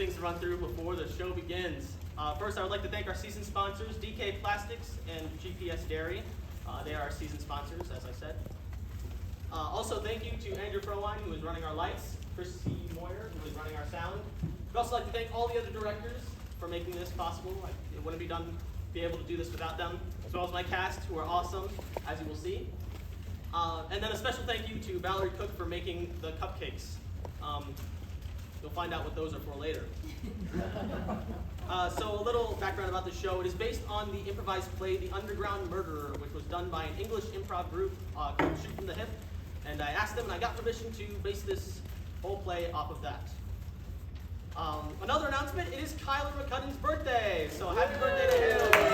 things to run through before the show begins. First, I would like to thank our season sponsors, DK Plastics and GPS Dairy. They are our season sponsors, as I said. Also, thank you to Andrew Frowine, who is running our lights, Chrissy Moyer, who is running our sound. We'd also like to thank all the other directors for making this possible. It wouldn't be able to do this without them, as well as my cast, who are awesome, as you will see. And then a special thank you to Valerie Cook for making the cupcakes. You'll find out what those are for later. So a little background about the show. It is based on the improvised play The Underground Murderer, which was done by an English improv group called Shoot from the Hip. And I asked them, and I got permission to base this whole play off of that. Another announcement, it is Kyler McCudden's birthday. So happy birthday to him.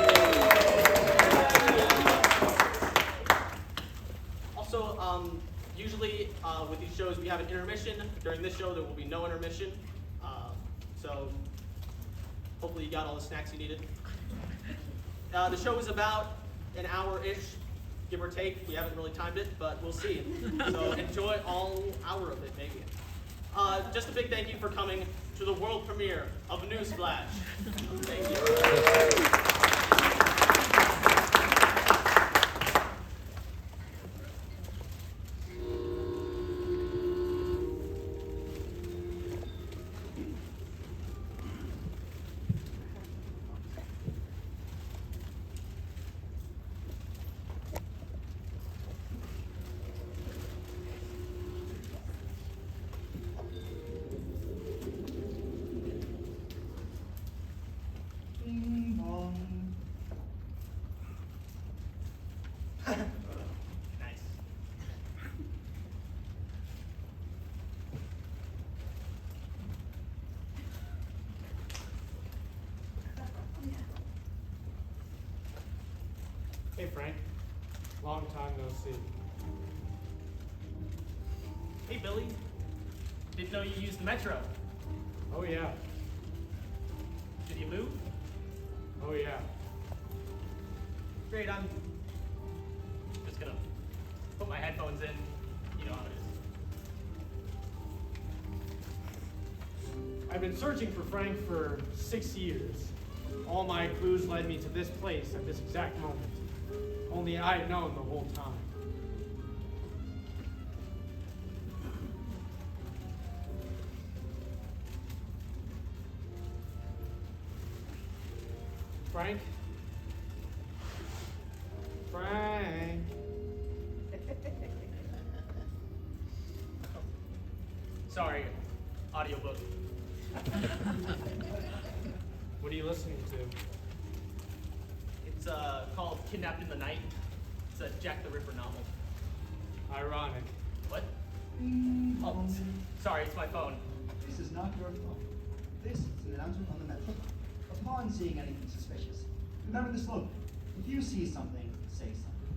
Also, usually with these shows we have an intermission. During this show there will be no intermission. So hopefully you got all the snacks you needed. The show is about an hour-ish, give or take. We haven't really timed it, but we'll see. So enjoy all hour of it, maybe. Just a big thank you for coming to the world premiere of Newsflash. Thank you. Nice. Hey Frank, long time no see. Hey Billy, didn't know you used the Metro. Oh yeah, Did you move? oh yeah. Great, I'm just gonna put my headphones in. You know how it is. I've been searching for Frank for 6 years. All my clues led me to this place at this exact moment. Only I'd known the whole time. Frank? Frank? Sorry, audiobook. What are you listening to? It's called Kidnapped in the Night. It's a Jack the Ripper novel. Ironic. What? Oh, sorry, it's my phone. This is not your phone. This is an announcement on the Metro. Upon seeing anything suspicious, remember the slogan. If you see something, say something.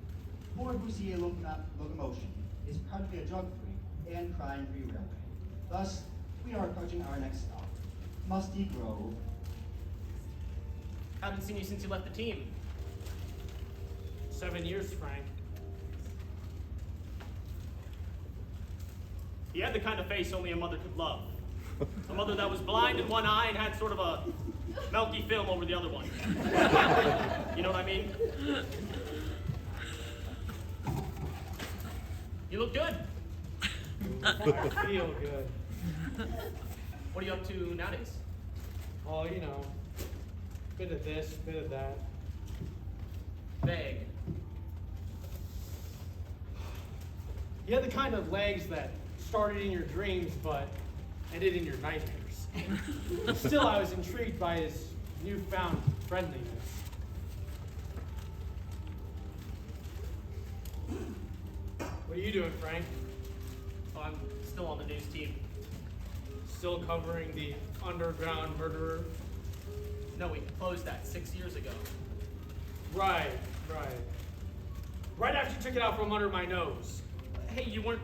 Ford Boussier locomotion is practically a drug-free and crime-free railway. Thus, we are approaching our next stop, Musty Grove. Haven't seen you since you left the team. 7 years, Frank. He had the kind of face only a mother could love. A mother that was blind in one eye and had sort of a milky film over the other one. You know what I mean? You look good. I feel good. What are you up to nowadays? Oh, you know, bit of this, bit of that. Vague. You had the kind of legs that started in your dreams but ended in your nightmares. Still, I was intrigued by his newfound friendliness. What are you doing, Frank? Oh, I'm still on the news team. Still covering the underground murderer? No, we closed that 6 years ago. Right. Right after you took it out from under my nose. Hey, you weren't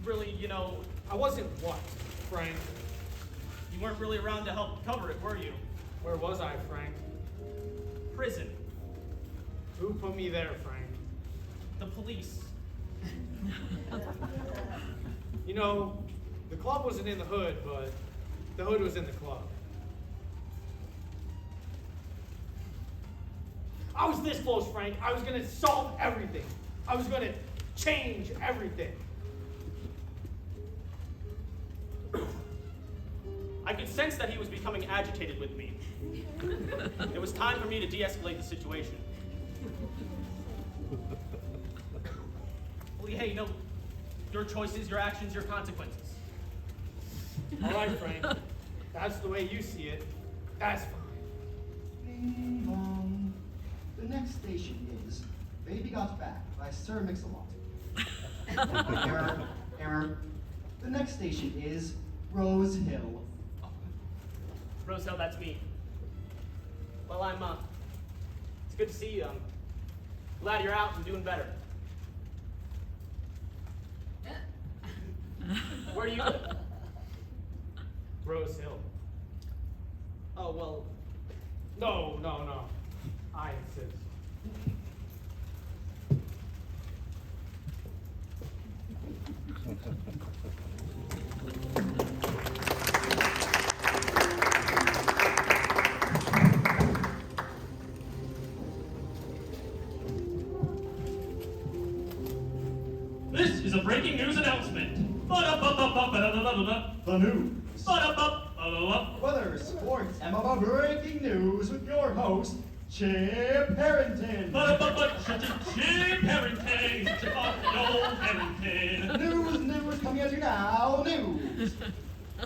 really, I wasn't what, Frank? you weren't really around to help cover it, were you? Where was I, Frank? Prison. Who put me there, Frank? The police. You know, the club wasn't in the hood, but the hood was in the club. I was this close, Frank. I was gonna solve everything. I was gonna change everything. I could sense that he was becoming agitated with me. It was time for me to de-escalate the situation. Well, hey, your choices, your actions, your consequences. All right, Frank. That's the way you see it. That's fine. Ding dong. The next station is Baby Got Back by Sir Mix-a-Lot. Error. The next station is Rose Hill. Rose Hill, that's me. Well, it's good to see you. I'm glad you're out and doing better. Where do you live? Rose Hill. Oh, well, No. I insist. This is a breaking news announcement. The news. Weather, sports, and more breaking news with your host, Chip Harrington. Chip Harrington, Chip off the old Harrington. News coming at you now. News.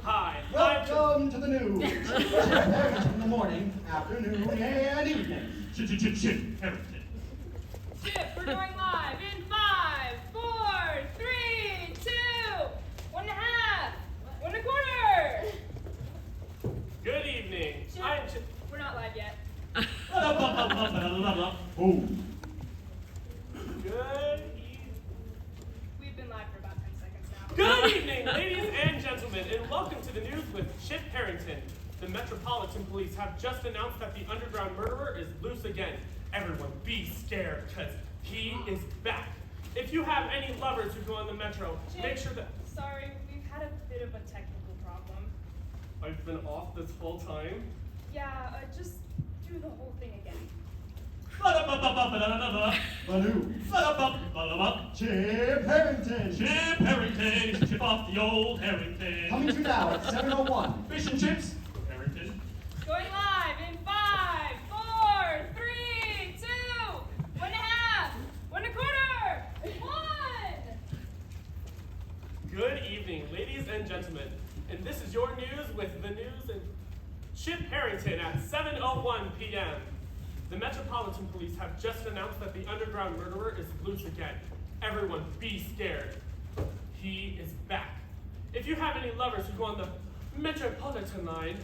hi. Welcome to the news. Chip Harrington in the morning, afternoon, and evening. Chip Harrington. Chip, we're going live in 5, 4, 3, 2, 1 1/2, 1 1/4. Good evening. Chip, I'm Chip. we're not live yet. Oh. Good evening. We've been live for about 10 seconds now. Good evening, ladies and gentlemen, and welcome to the news with Chip Harrington. The Metropolitan Police have just announced that the underground murderer is loose again. Everyone be scared, because he is back. If you have any lovers who go on the metro, Chip, make sure that... sorry, we've had a bit of a technical problem. I've been off this whole time. Yeah, just do the whole thing again. The news. Chip Harrington. Chip Harrington, chip off the old Harrington. Coming to you now at 7:01. Fish and chips, Harrington. Going live in 5, 4, 3, 2, 1 1/2, 1 1/4, 1. Good evening, ladies and gentlemen, and this is your news with the news and Chip Harrington at 7:01 p.m. The Metropolitan Police have just announced that the underground murderer is loose again. Everyone be scared. He is back. If you have any lovers who go on the Metropolitan line,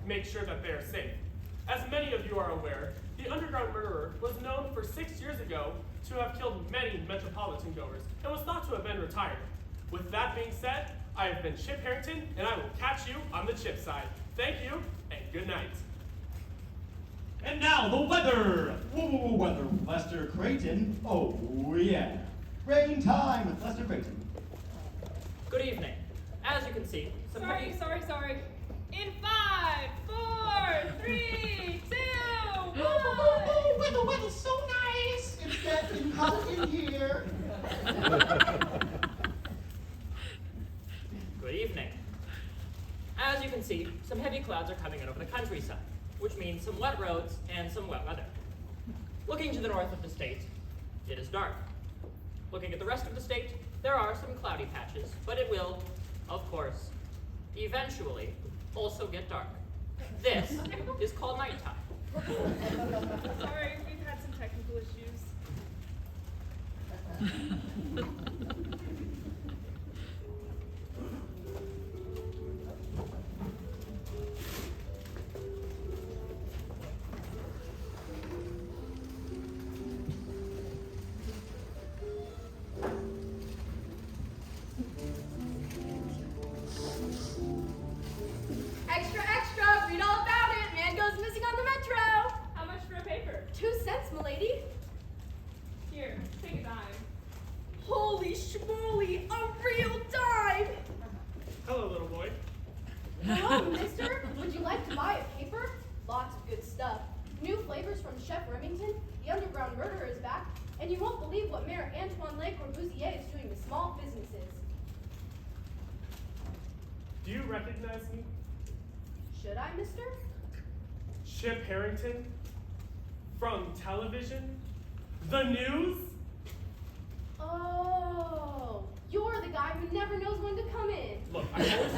make sure that they are safe. As many of you are aware, the underground murderer was known for 6 years ago to have killed many Metropolitan goers and was thought to have been retired. With that being said, I have been Chip Harrington, and I will catch you on the Chip side. Thank you, and good night. And now the weather. Weather with Lester Creighton. Oh, yeah. Rain time with Lester Creighton. Good evening. As you can see, some Sorry. In 5, 4, 3, 2, 1. The weather's so nice. It's getting hot in here. Good evening. As you can see, some heavy clouds are coming in over the countryside, which means some wet roads and some wet weather. Looking to the north of the state, it is dark. Looking at the rest of the state, there are some cloudy patches, but it will, of course, eventually also get dark. This is called nighttime. Sorry, we've had some technical issues. Extra, extra! Read all about it! Man goes missing on the metro! How much for a paper? 2 cents, m'lady. Here, take a dime. And you won't believe what Mayor Antoine Le Corbusier is doing to small businesses. Do you recognize me? Should I, mister? Chip Harrington? From television? The news? Oh, you're the guy who never knows when to come in. Look, I always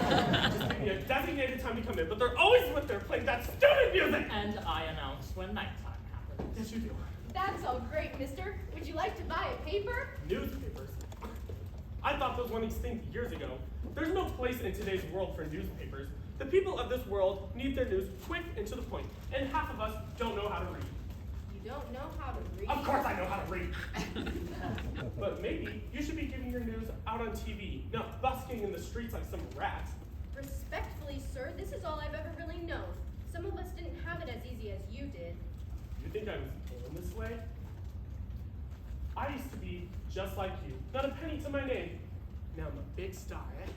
just give me a designated time to come in, but they're always with their playing that stupid music! And I announce when nighttime happens. Yes, you do. That's all great, mister. Would you like to buy a paper? Newspapers? I thought those went extinct years ago. There's no place in today's world for newspapers. The people of this world need their news quick and to the point, and half of us don't know how to read. You don't know how to read? Of course I know how to read! But maybe you should be giving your news out on TV, not busking in the streets like some rat. Respectfully, sir, this is all I've ever really known. Some of us didn't have it as easy as you did. You think I was born this way? I used to be just like you, not a penny to my name. Now I'm a big star, eh?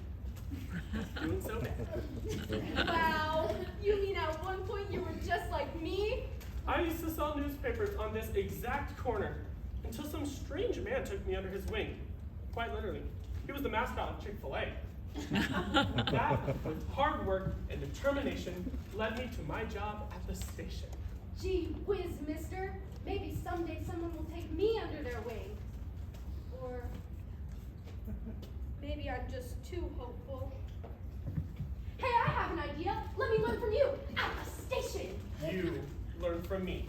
Doing so bad. Wow, you mean at one point you were just like me? I used to sell newspapers on this exact corner until some strange man took me under his wing. Quite literally. He was the mascot of Chick-fil-A. That, with hard work and determination, led me to my job at the station. Gee whiz, mister. Maybe someday someone will take me under their wing. Or maybe I'm just too hopeful. Hey, I have an idea. Let me learn from you at the station. You learn from me.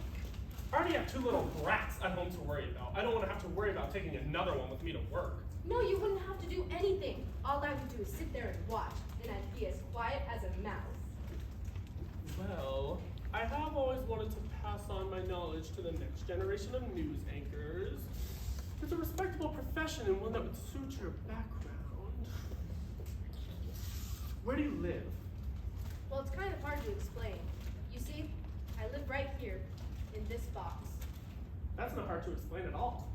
I already have 2 little brats at home to worry about. I don't want to have to worry about taking another one with me to work. No, you wouldn't have to do anything. All I would do is sit there and watch, and I'd be as quiet as a mouse. Well, I have always wanted to pass on my knowledge to the next generation of news anchors. It's a respectable profession and one that would suit your background. Where do you live? Well, it's kind of hard to explain. You see, I live right here, in this box. That's not hard to explain at all.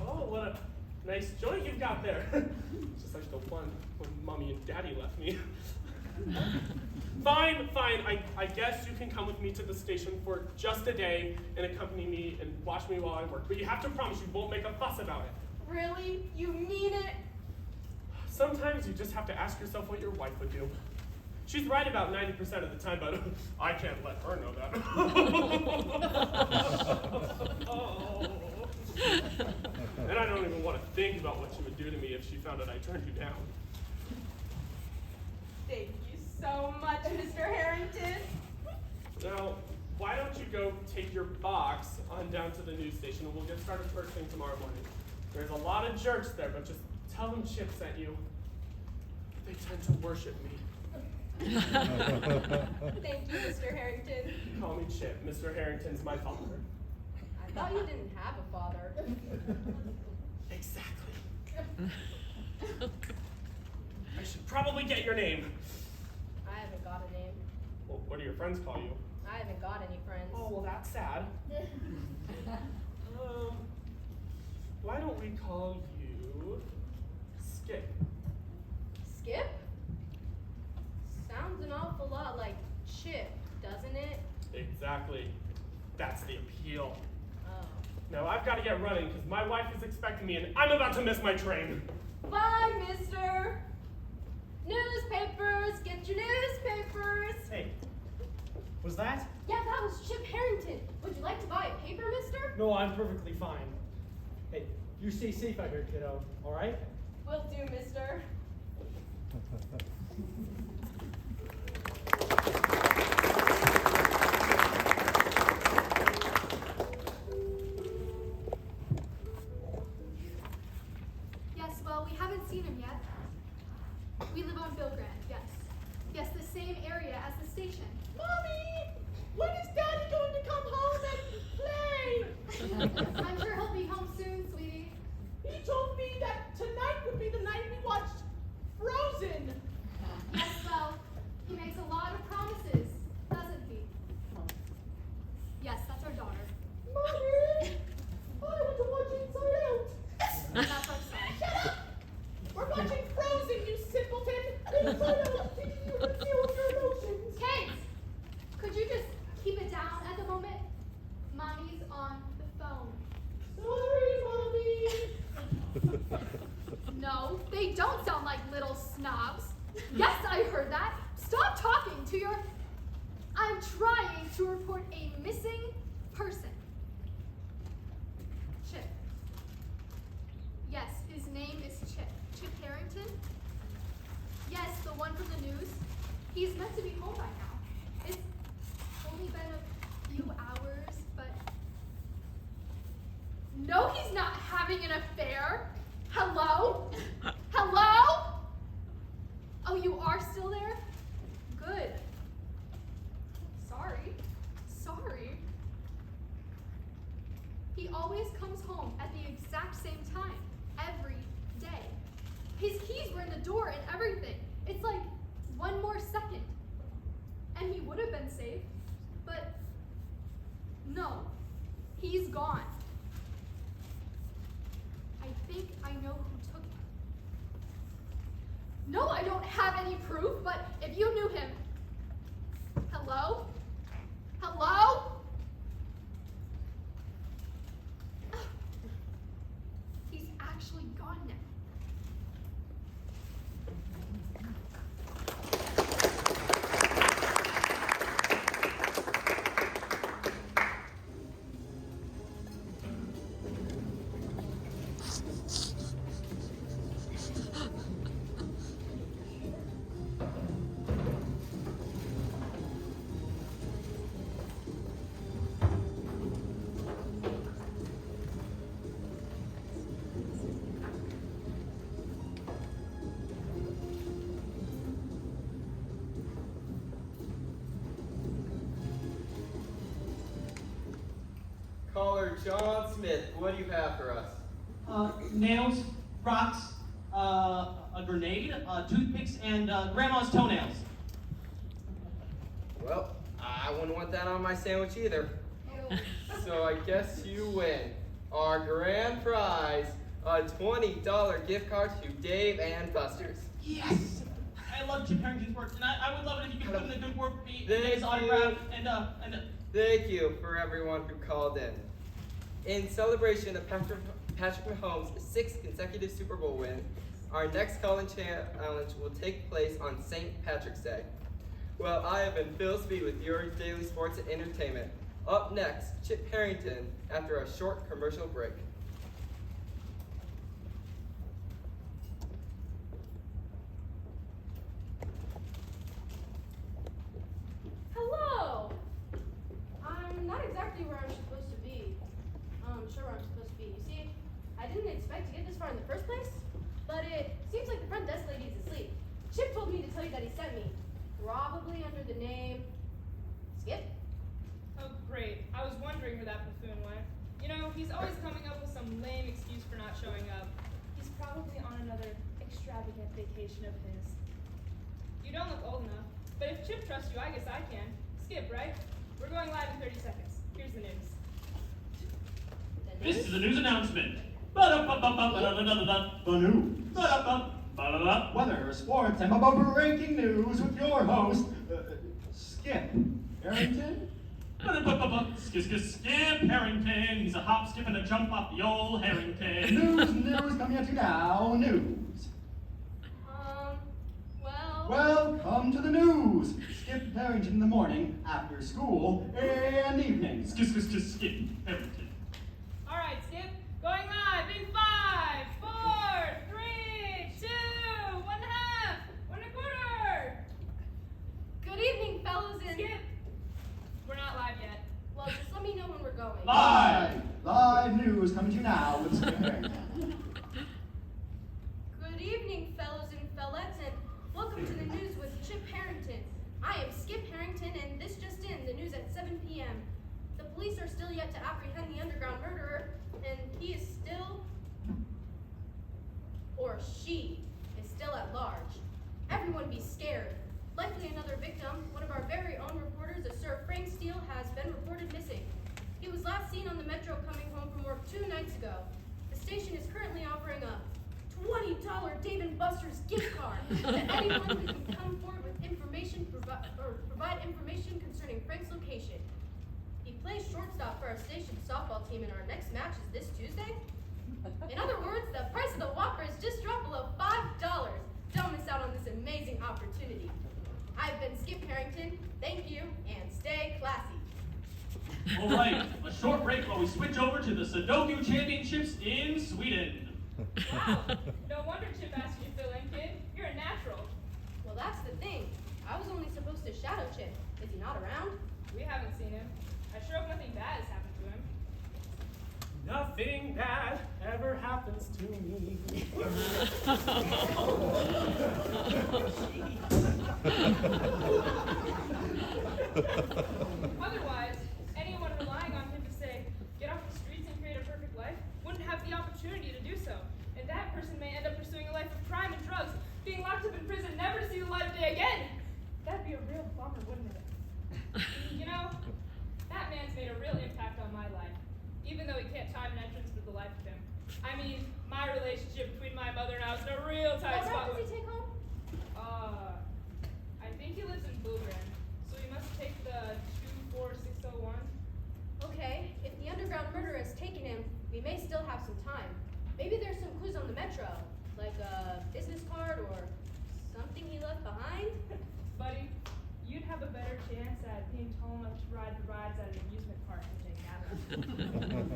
Oh, what a nice joint you've got there. Just like the one when Mommy and Daddy left me. Fine. I guess you can come with me to the station for just a day and accompany me and watch me while I work. But you have to promise you won't make a fuss about it. Really? You mean it? Sometimes you just have to ask yourself what your wife would do. She's right about 90% of the time, but I can't let her know that. Oh. And I don't even want to think about what she would do to me if she found out I turned you down. Thank you so much, Mr. Harrington. Now, why don't you go take your box on down to the news station and we'll get started first thing tomorrow morning. There's a lot of jerks there, but just tell them Chip sent you. They tend to worship me. Thank you, Mr. Harrington. Call me Chip. Mr. Harrington's my father. I thought you didn't have a father. Exactly. I should probably get your name. I haven't got a name. Well, what do your friends call you? I haven't got any friends. Oh, well, that's sad. Why don't we call you Skip? Skip? Sounds an awful lot like Chip, doesn't it? Exactly. That's the appeal. Oh. Now, I've got to get running because my wife is expecting me and I'm about to miss my train. Bye, mister. Newspapers, get your newspapers. Hey, was that? Yeah, that was Chip Harrington. Would you like to buy a paper, mister? No, I'm perfectly fine. Hey, you stay safe out here, kiddo, all right? Will do, mister. Yes, well, we haven't seen him yet. We live on Bill Grant, yes. Yes, the same area as the station. Mommy! When is Daddy going to come home and play? I'm sure he'll be home soon, sweetie. He told me that tonight would be the night we watched Frozen. Yes, well, he makes a lot of promises, doesn't he? Yes, that's our daughter. Mommy! I want to watch Inside Out. That's our son. Shut up! We're watching Frozen, you simpleton! Inside Out, teaching you to deal with your emotions. Kate! Could you just keep it down at the moment? Mommy's They don't sound like little snobs. Yes, I heard that. Stop talking to your... I'm trying to report a missing person. Chip. Yes, his name is Chip. Chip Harrington? Yes, the one from the news. He's meant to be home by now. It's only been a few hours, but... No, he's not having an affair. Hello? Hello? Oh, you are still there? Good. Sorry. He always comes home at the exact same time, every day. His keys were in the door and everything. It's like one more second. And he would have been safe, but no, he's gone. I think I know who took him. No, I don't have any proof, but if you knew him. Hello? Hello? He's actually gone now. Caller John Smith, what do you have for us? Nails, rocks, a grenade, toothpicks, and grandma's toenails. Well, I wouldn't want that on my sandwich either. So I guess you win. Our grand prize, a $20 gift card to Dave and Buster's. Yes! I love Chip Harrington's work, and I would love it if you could put in the good work for me, Thank his you. autograph, and Thank you for everyone who called in. In celebration of Patrick Mahomes' 6th consecutive Super Bowl win, our next call-in challenge will take place on St. Patrick's Day. Well, I have been Phil Speed with your daily sports and entertainment. Up next, Chip Harrington after a short commercial break. Hello! I'm not exactly where I'm supposed to be. Sure where I'm supposed to be. You see, I didn't expect to get this far in the first place, but it seems like the front desk lady is asleep. Chip told me to tell you that he sent me. Probably under the name... Skip? Oh, great. I was wondering where that buffoon went. You know, he's always coming up with some lame excuse for not showing up. He's probably on another extravagant vacation of his. You don't look old enough, but if Chip trusts you, I guess I can. Skip, right? We're going live in 30 seconds. Here's the news. This is a news announcement. The news. Weather, sports, and breaking news with your host, Skip Harrington. Skip Harrington. He's a hop, skip, and a jump off the old Harrington. News coming at you now. News. Welcome to the news. Skip Harrington in the morning, after school, and evenings. Skip Harrington. All right, Skip. Going live in 5, 4, 3, 2, 1 1/2, 1 1/4. Good evening, fellows and... Skip. We're not live yet. Well, just let me know when we're going. Live news coming to you now with Skip Harrington. Good evening, fellows and fellettes, and welcome to the news with Chip Harrington. I am Skip Harrington, and this just in, the news at 7 p.m. The police are still yet to apprehend the underground murderer, and he is still, or she is still at large. Everyone be scared. Likely another victim, one of our very own reporters, a Sir Frank Steele, has been reported missing. He was last seen on the metro coming home from work 2 nights ago. The station is currently offering a $20 Dave & Buster's gift card to anyone who can come forward with information or provide information concerning Frank's location. He plays shortstop for our station's softball team, and our next match is this Tuesday. In other words, the price of the Whopper has just dropped below $5. Don't miss out on this amazing opportunity. I've been Skip Harrington. Thank you, and stay classy. All right, a short break while we switch over to the Sudoku Championships in Sweden. Wow, no wonder Chip asked you to fill in, kid. You're a natural. Well, that's the thing. I was only supposed to shadow Chip. Is he not around? We haven't seen him. I sure hope nothing bad has happened to him. Nothing bad ever happens to me. Otherwise, anyone relying on him to say, get off the streets and create a perfect life, wouldn't have the opportunity to do so. And that person may end up pursuing a life of crime and drugs, being locked up in prison, never to see the light of day again. That'd be a real bummer, wouldn't it? You know, that man's made a real impact on my life, even though he can't time an entrance for the life of him. I mean, my relationship between my mother and I was in a real tight What spot. route does he take home? I think he lives in Bluegrain, so he must take the 24601. Okay, if the underground murderer has taken him, we may still have some time. Maybe there's some clues on the metro, like a business card or something he left behind. Buddy, you'd have a better chance at being tall enough to ride the rides at an amusement park than Jake Adams.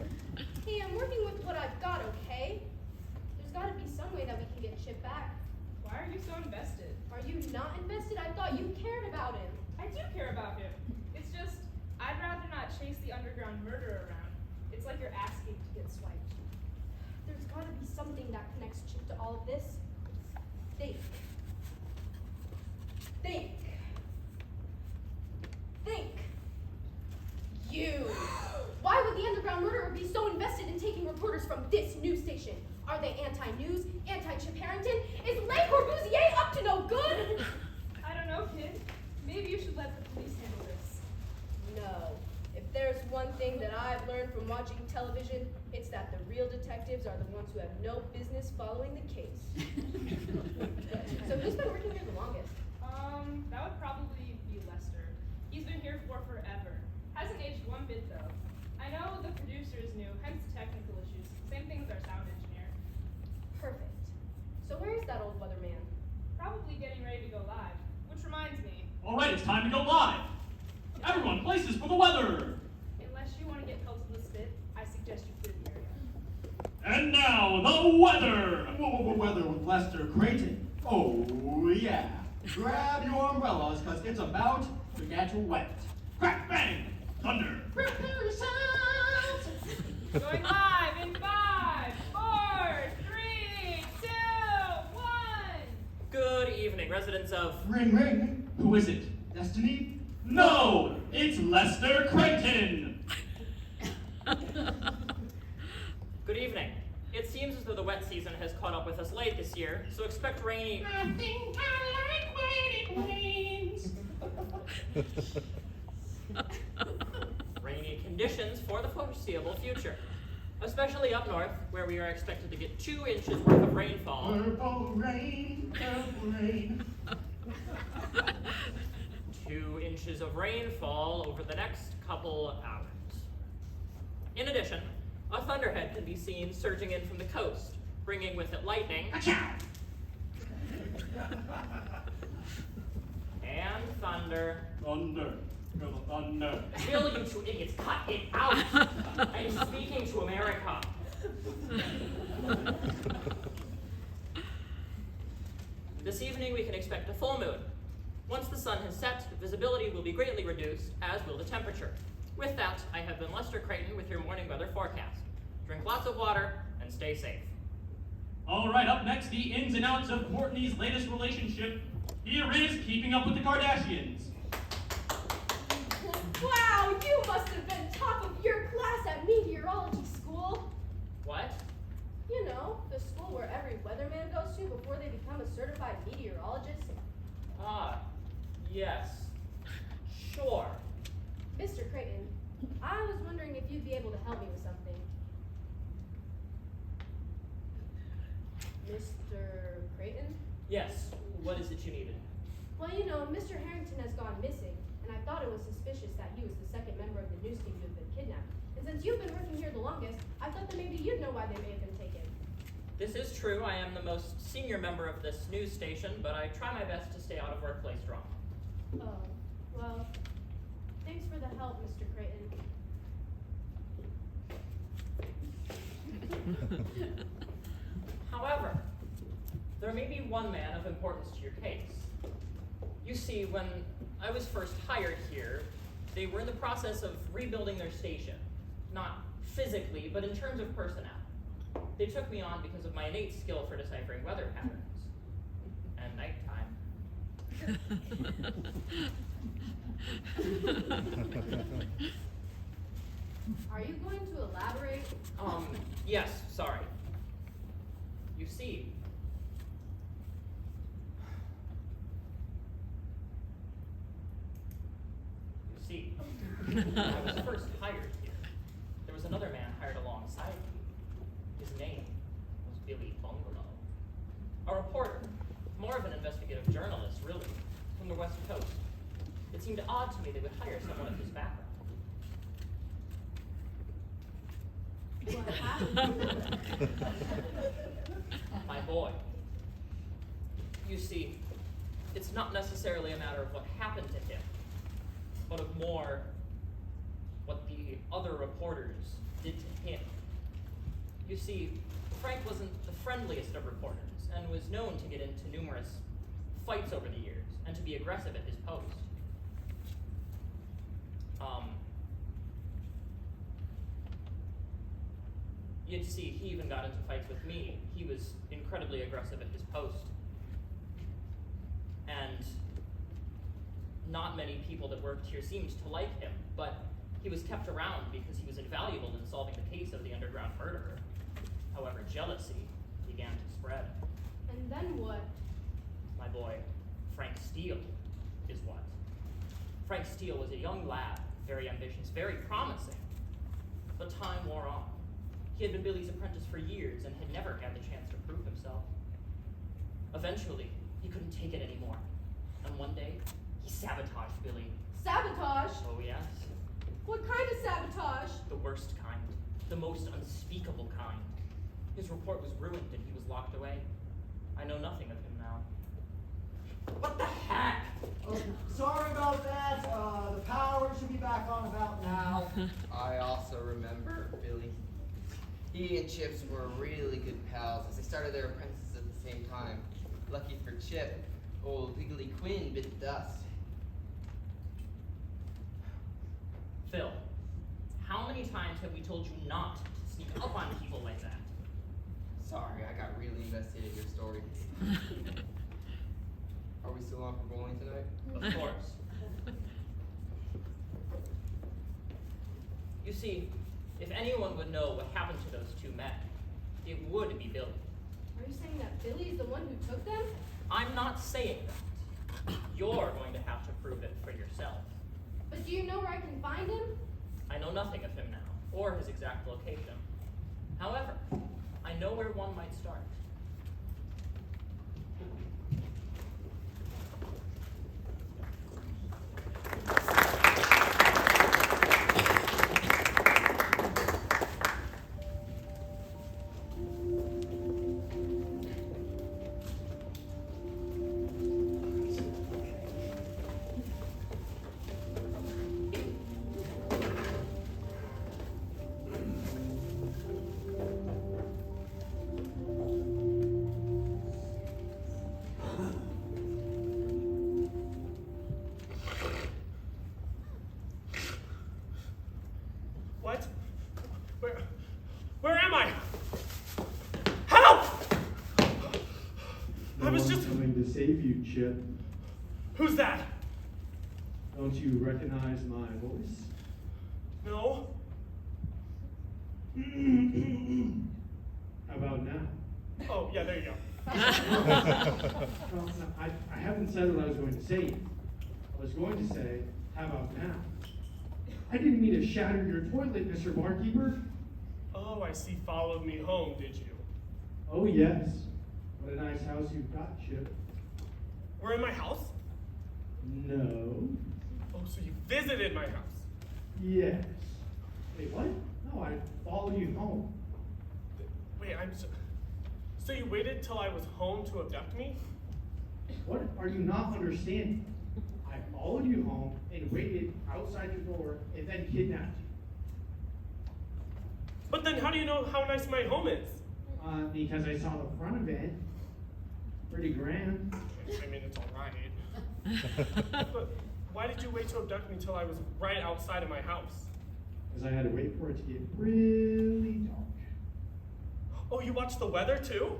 Hey, I'm working with what I've got, okay? There's gotta be some way that we can get Chip back. Why are you so invested? Are you not invested? I thought you cared about him. I do care about him. It's just, I'd rather not chase the underground murderer around. It's like you're asking to get swiped. There's gotta be something that connects Chip to all of this. Think. Think. Think. You. Why would the underground murderer be so invested in taking reporters from this news station? Are they anti-news, anti-Chip Harrington? Is Le Corbusier up to no good? I don't know, kid. Maybe you should let the police handle this. No. If there's one thing that I've learned from watching television, it's that the real detectives are the ones who have no business following the case. So who's been working here the longest? That would probably be Lester. He's been here for forever. Hasn't aged one bit, though. I know the producer is new, hence the technical issues. Same thing with our sound engineer. Perfect. So where is that old weatherman? Probably getting ready to go live. Which reminds me, All right, it's time to go live. Everyone, places for the weather. unless you want to get pelted with spit, I suggest you clear the area. And now, the weather. Weather with Lester Creighton. Oh, yeah. Grab your umbrellas, because it's about to get wet. Crack, bang, thunder. Prepare yourselves! Going live in 5, 4, 3, 2, 1. Good evening, residents of... Ring, ring. Who is it? Destiny? No, it's Lester Creighton. Good evening. It seems as though the wet season has caught up with us late this year, so expect rainy... I think I like when it rains. rainy conditions for the foreseeable future. Especially up north, where we are expected to get 2 inches worth of rainfall. Purple rain, purple rain. 2 inches of rainfall over the next couple hours. In addition, a thunderhead can be seen surging in from the coast, bringing with it lightning and thunder. Thunder. Feel the thunder. Will you 2 idiots cut it out? I'm speaking to America. This evening we can expect a full moon. Once the sun has set, visibility will be greatly reduced, as will the temperature. With that, I have been Lester Creighton with your morning weather forecast. Drink lots of water and stay safe. All right, up next, the ins and outs of Courtney's latest relationship. Here is Keeping Up with the Kardashians. Wow, you must have been top of your class at meteorology school. What? You know, the school where every weatherman goes to before they become a certified meteorologist. Ah, yes. Sure. Mr. Creighton, I was wondering if you'd be able to help me with something. Mr. Creighton? Yes. What is it you needed? Well, you know, Mr. Harrington has gone missing, and I thought it was suspicious that he was the second member of the news team to have been kidnapped. And since you've been working here the longest, I thought that maybe you'd know why they may have been taken. This is true. I am the most senior member of this news station, but I try my best to stay out of workplace drama. Oh, well, thanks for the help, Mr. Creighton. However, there may be one man of importance to your case. You see, when I was first hired here, they were in the process of rebuilding their station. Not physically, but in terms of personnel. They took me on because of my innate skill for deciphering weather patterns. And nighttime. Are you going to elaborate? Yes, sorry. You see, when I was first hired here, there was another man hired alongside me. His name was Billy Bungalow. A reporter, more of an investigative journalist, really, from the West Coast. It seemed odd to me they would hire someone of his background. What happened? My boy. You see, it's not necessarily a matter of what happened to him, but of more what the other reporters did to him. You see, Frank wasn't the friendliest of reporters and was known to get into numerous fights over the years and to be aggressive at his post. You'd see, he even got into fights with me. He was incredibly aggressive at his post. And not many people that worked here seemed to like him, but he was kept around because he was invaluable in solving the case of the underground murderer. However, jealousy began to spread. And then what? My boy, Frank Steele, is what. Frank Steele was a young lad, very ambitious, very promising. But time wore on. He had been Billy's apprentice for years and had never had the chance to prove himself. Eventually, he couldn't take it anymore. And one day, he sabotaged Billy. Sabotage? Oh yes, What kind of sabotage? the worst kind, the most unspeakable kind. His report was ruined and he was locked away. I know nothing of him now. What the heck? Oh, sorry about that. The power should be back on about now. I also remember Billy. He and Chips were really good pals as they started their apprentices at the same time. Lucky for Chip, old Wiggly Quinn bit the dust. Phil, how many times have we told you not to sneak up on people like that? Sorry, I got really invested in your story. Are we still on for bowling tonight? Of course. You see, if anyone would know what happened to those two men, it would be Billy. Are you saying that Billy is the one who took them? I'm not saying that. You're going to have to prove it for yourself. But do you know where I can find him? I know nothing of him now, or his exact location. However, I know where one might start. What? Where am I? Help! I was just. Coming to save you, Chip. Who's that? Don't you recognize my voice? No. How about now? Oh, yeah, there you go. Well, no, I haven't said what I was going to say yet. I was going to say, how about now? I didn't mean to shatter your toilet, Mr. Barkeeper. Oh, I see. Followed me home, did you? Oh, yes. What a nice house you've got, Chip. We're in my house? No. Oh, so you visited my house? Yes. Wait, what? No, I followed followed you home. Wait, so you waited till I was home to abduct me? What are you not understanding? I followed you home and waited outside your door and then kidnapped you. But then how do you know how nice my home is? Because I saw the front of it. Pretty grand. I mean, it's all right. But why did you wait to abduct me till I was right outside of my house? Because I had to wait for it to get really dark. Oh, you watched the weather too?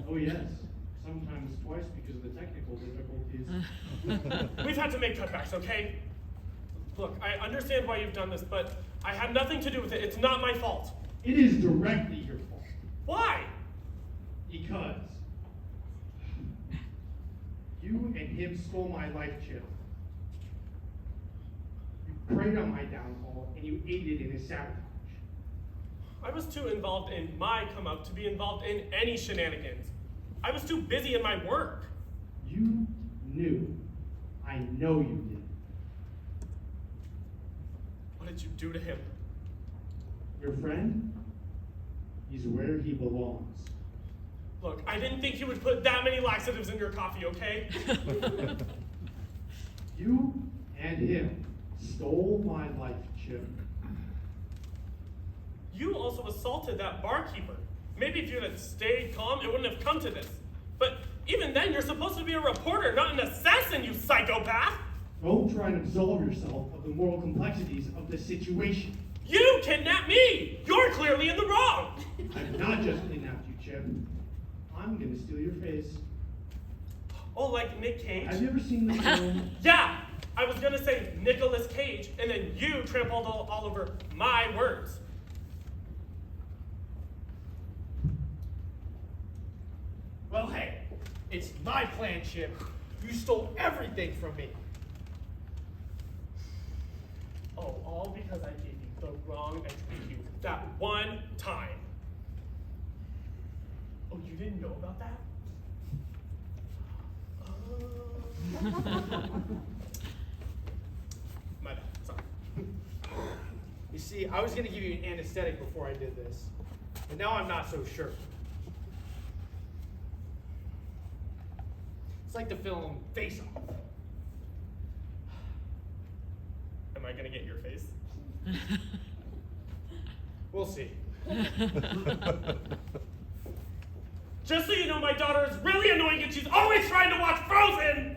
Oh yes, sometimes twice because of the technical difficulties. We've had to make cutbacks, okay? Look, I understand why you've done this, but I had nothing to do with it. It's not my fault. It is directly your fault. Why? Because you and him stole my life, Chip. You preyed on my downfall and you aided in his sabotage. I was too involved in my come up to be involved in any shenanigans. I was too busy in my work. You knew. I know you did. What did you do to him? Your friend? He's where he belongs. Look, I didn't think you would put that many laxatives in your coffee, okay? You and him stole my life, Chip. You also assaulted that barkeeper. Maybe if you had stayed calm, it wouldn't have come to this. But even then, you're supposed to be a reporter, not an assassin, you psychopath! Don't try and absolve yourself of the moral complexities of the situation. You kidnapped me! You're clearly in the wrong! I've not just kidnapped you, Chip. I'm gonna steal your face. Oh, like Nick Cage? Have you ever seen the film? Yeah! I was gonna say Nicolas Cage, and then you trampled all over my words. Well, hey, it's my plan, Chip. You stole everything from me. Oh, all because I gave you the wrong entry key that one time. Oh, you didn't know about that? My bad, sorry. You see, I was going to give you an anesthetic before I did this, but now I'm not so sure. It's like the film Face Off. Am I gonna get your face? We'll see. Just so you know, my daughter is really annoying and she's always trying to watch Frozen!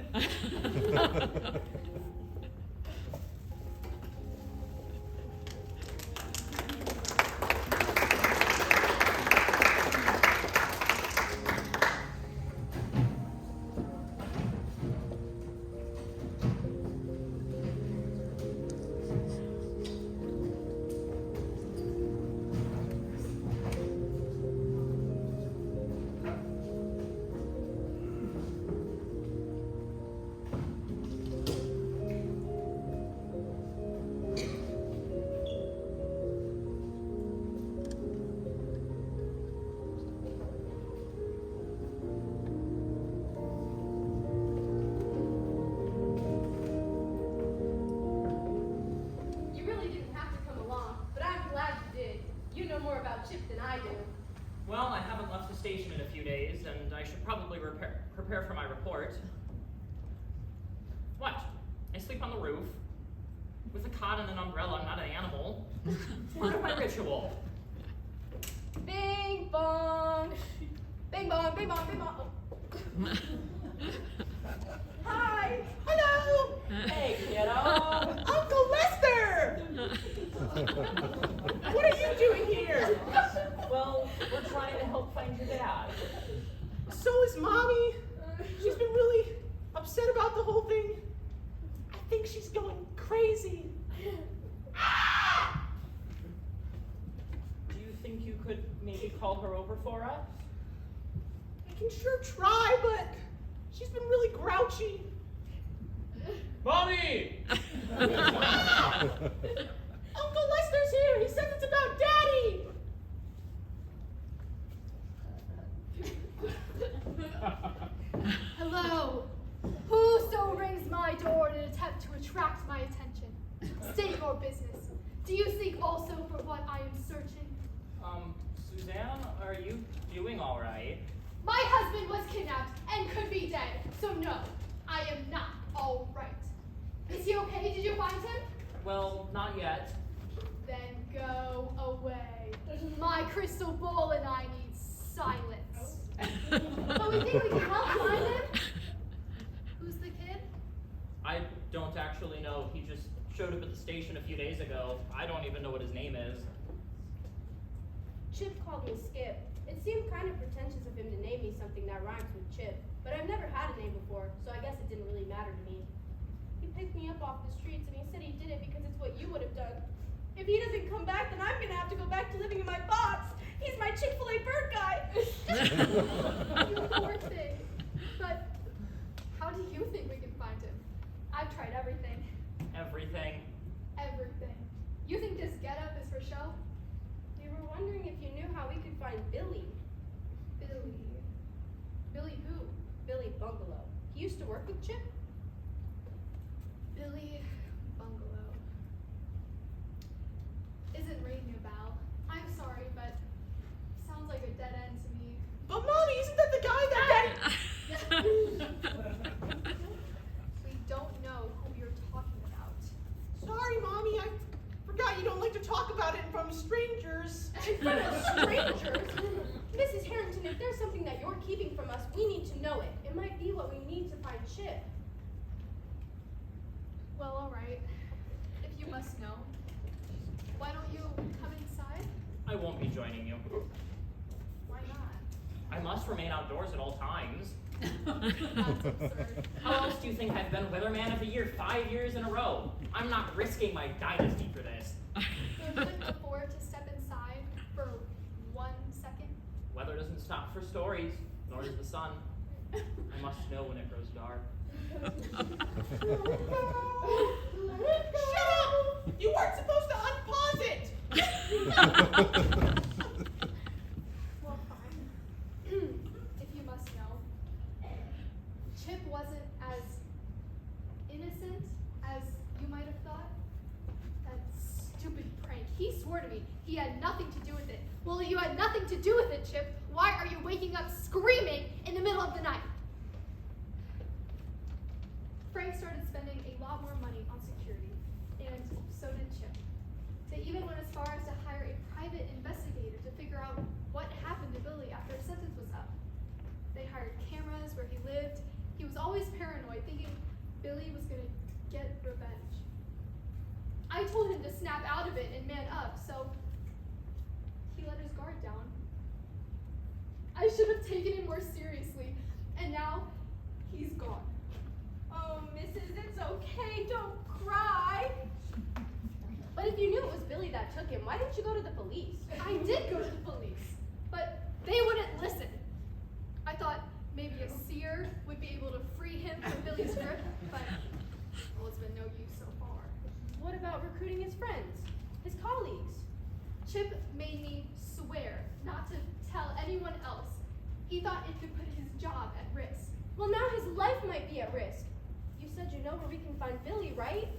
Well, I haven't left the station in a few days, and I should probably prepare for my report. What? I sleep on the roof. With a cot and an umbrella, I'm not an animal. It's part of my ritual. Bing bong! Bing bong, bing bong, bing bong. Hi! Hello! Hey, kiddo! Uncle Lester! What are you doing here? Well, we're trying to help find your dad. So is Mommy. She's been really upset about the whole thing. I think she's going crazy. Ah! Do you think you could maybe call her over for us? I can sure try, but she's been really grouchy. Mommy! Ah! Uncle Lester's here. He says it's about Daddy. Hello. Whoso rings my door in an attempt to attract my attention, state your business. Do you seek also for what I am searching? Are you doing all right? My husband was kidnapped and could be dead, so no, I am not all right. Is he okay? Did you find him? Well, not yet. Then go away. My crystal ball and I need silence. But we think we can help find him. Who's the kid? I don't actually know. He just showed up at the station a few days ago. I don't even know what his name is. Chip called me Skip. It seemed kind of pretentious of him to name me something that rhymes with Chip, but I've never had a name before, so I guess it didn't really matter to me. He picked me up off the streets and he said he did it because it's what you would have done. If he doesn't come back, then I'm gonna have to go back to living in my box. He's my Chick-fil-A bird guy. You poor thing. But how do you think we can find him? I've tried everything. Everything. Everything. You think this getup is for show? We were wondering if you knew how we could find Billy. Billy. Billy who? Billy Bungalow. He used to work with Chip. Billy Bungalow. Isn't ringing a bell. I'm sorry, but sounds like a dead end to me. But Mommy, isn't that the guy that We don't know who you're talking about. Sorry, Mommy, I forgot you don't like to talk about it in front of strangers. In front of strangers? Mrs. Harrington, if there's something that you're keeping from us, we need to know it. It might be what we need to find Chip. Well, all right. If you must know, why don't you come inside? I won't be joining you. Why not? I must remain outdoors at all times. That's absurd. How else do you think I've been Weatherman of the Year 5 years in a row? I'm not risking my dynasty for this. You couldn't afford to step inside for 1 second? Weather doesn't stop for stories, nor does the sun. I must know when it grows dark. Shut up! You weren't supposed to unpause it! Well, fine. If you must know, Chip wasn't as innocent as you might have thought. That stupid prank. He swore to me he had nothing to do with it. Well, you had nothing to do with it, Chip. Why are you waking up screaming in the middle of the night? Frank started spending a lot more money on security, and so did Chip. They even went as far as to hire a private investigator to figure out what happened to Billy after his sentence was up. They hired cameras where he lived. He was always paranoid, thinking Billy was going to get revenge. I told him to snap out of it and man up, so he let his guard down. I should have taken it more seriously, and now he's gone. Oh, Mrs., it's okay. Don't cry. But if you knew it was Billy that took him, why didn't you go to the police? I did go to the police, but they wouldn't listen. I thought maybe a seer would be able to free him from Billy's grip, but well, it's been no use so far. What about recruiting his friends, his colleagues? Chip made me swear not to tell anyone else. He thought it could put his job at risk. Well, now his life might be at risk. You said you know where we can find Billy, right?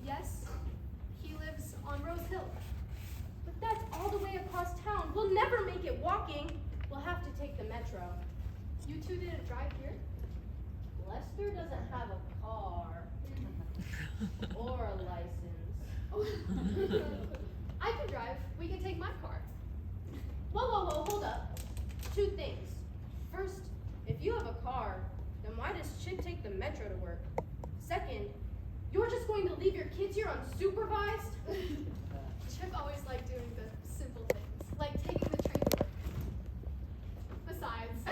Yes, he lives on Rose Hill. But that's all the way across town. We'll never make it walking. We'll have to take the metro. You two didn't drive here? Lester doesn't have a car. Or a license. I can drive. We can take my car. Whoa, hold up. 2 things. First, if you have a car, then why does Chip take the metro to work? Second, you're just going to leave your kids here unsupervised? Chip always liked doing the simple things, like taking the train to work. Besides,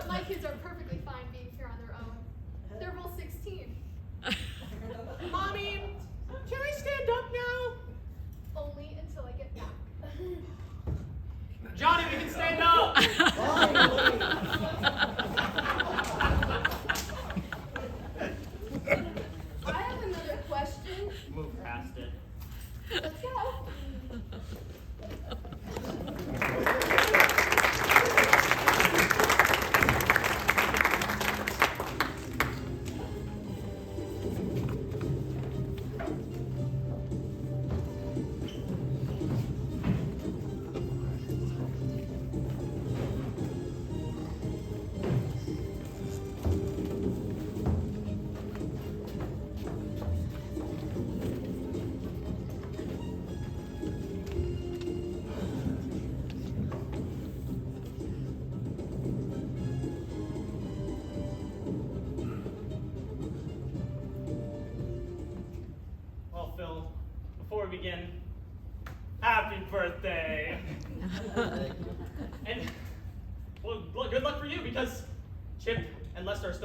my kids are perfectly fine being here on their own. They're both 16. Mommy, can I stand up now? Only until I get back. Johnny, we can stand up! I have another question. Move past it. Let's go.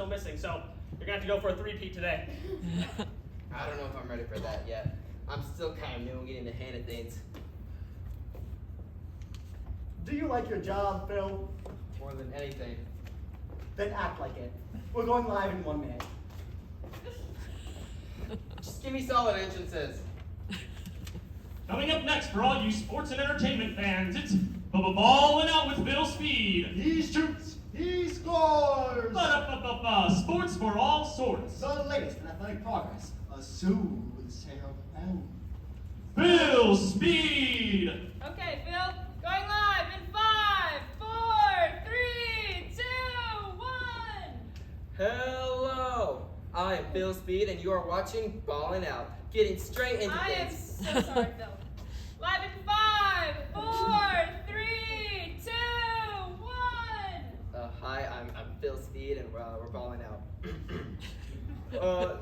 still missing, so you're gonna have to go for a three-peat today. I don't know if I'm ready for that yet. I'm still kind of new and getting the hang of things. Do you like your job, Phil? More than anything. Then act like it. We're going live in 1 minute. Just give me solid entrances. Coming up next for all you sports and entertainment fans, it's Ballin' Out with Bill Speed. He shoots, he scores! Sports for all sorts. The latest in athletic progress, a soothsayer of the pound. Bill Speed. Okay, Phil, going live in 5, 4, 3, 2, 1. Hello! I am Bill Speed, and you are watching Ballin' Out, getting straight into I am things. so sorry, Phil. Live in 5, 4, 3, 2, 1. Hi, I'm Phil Speed, and we're balling out.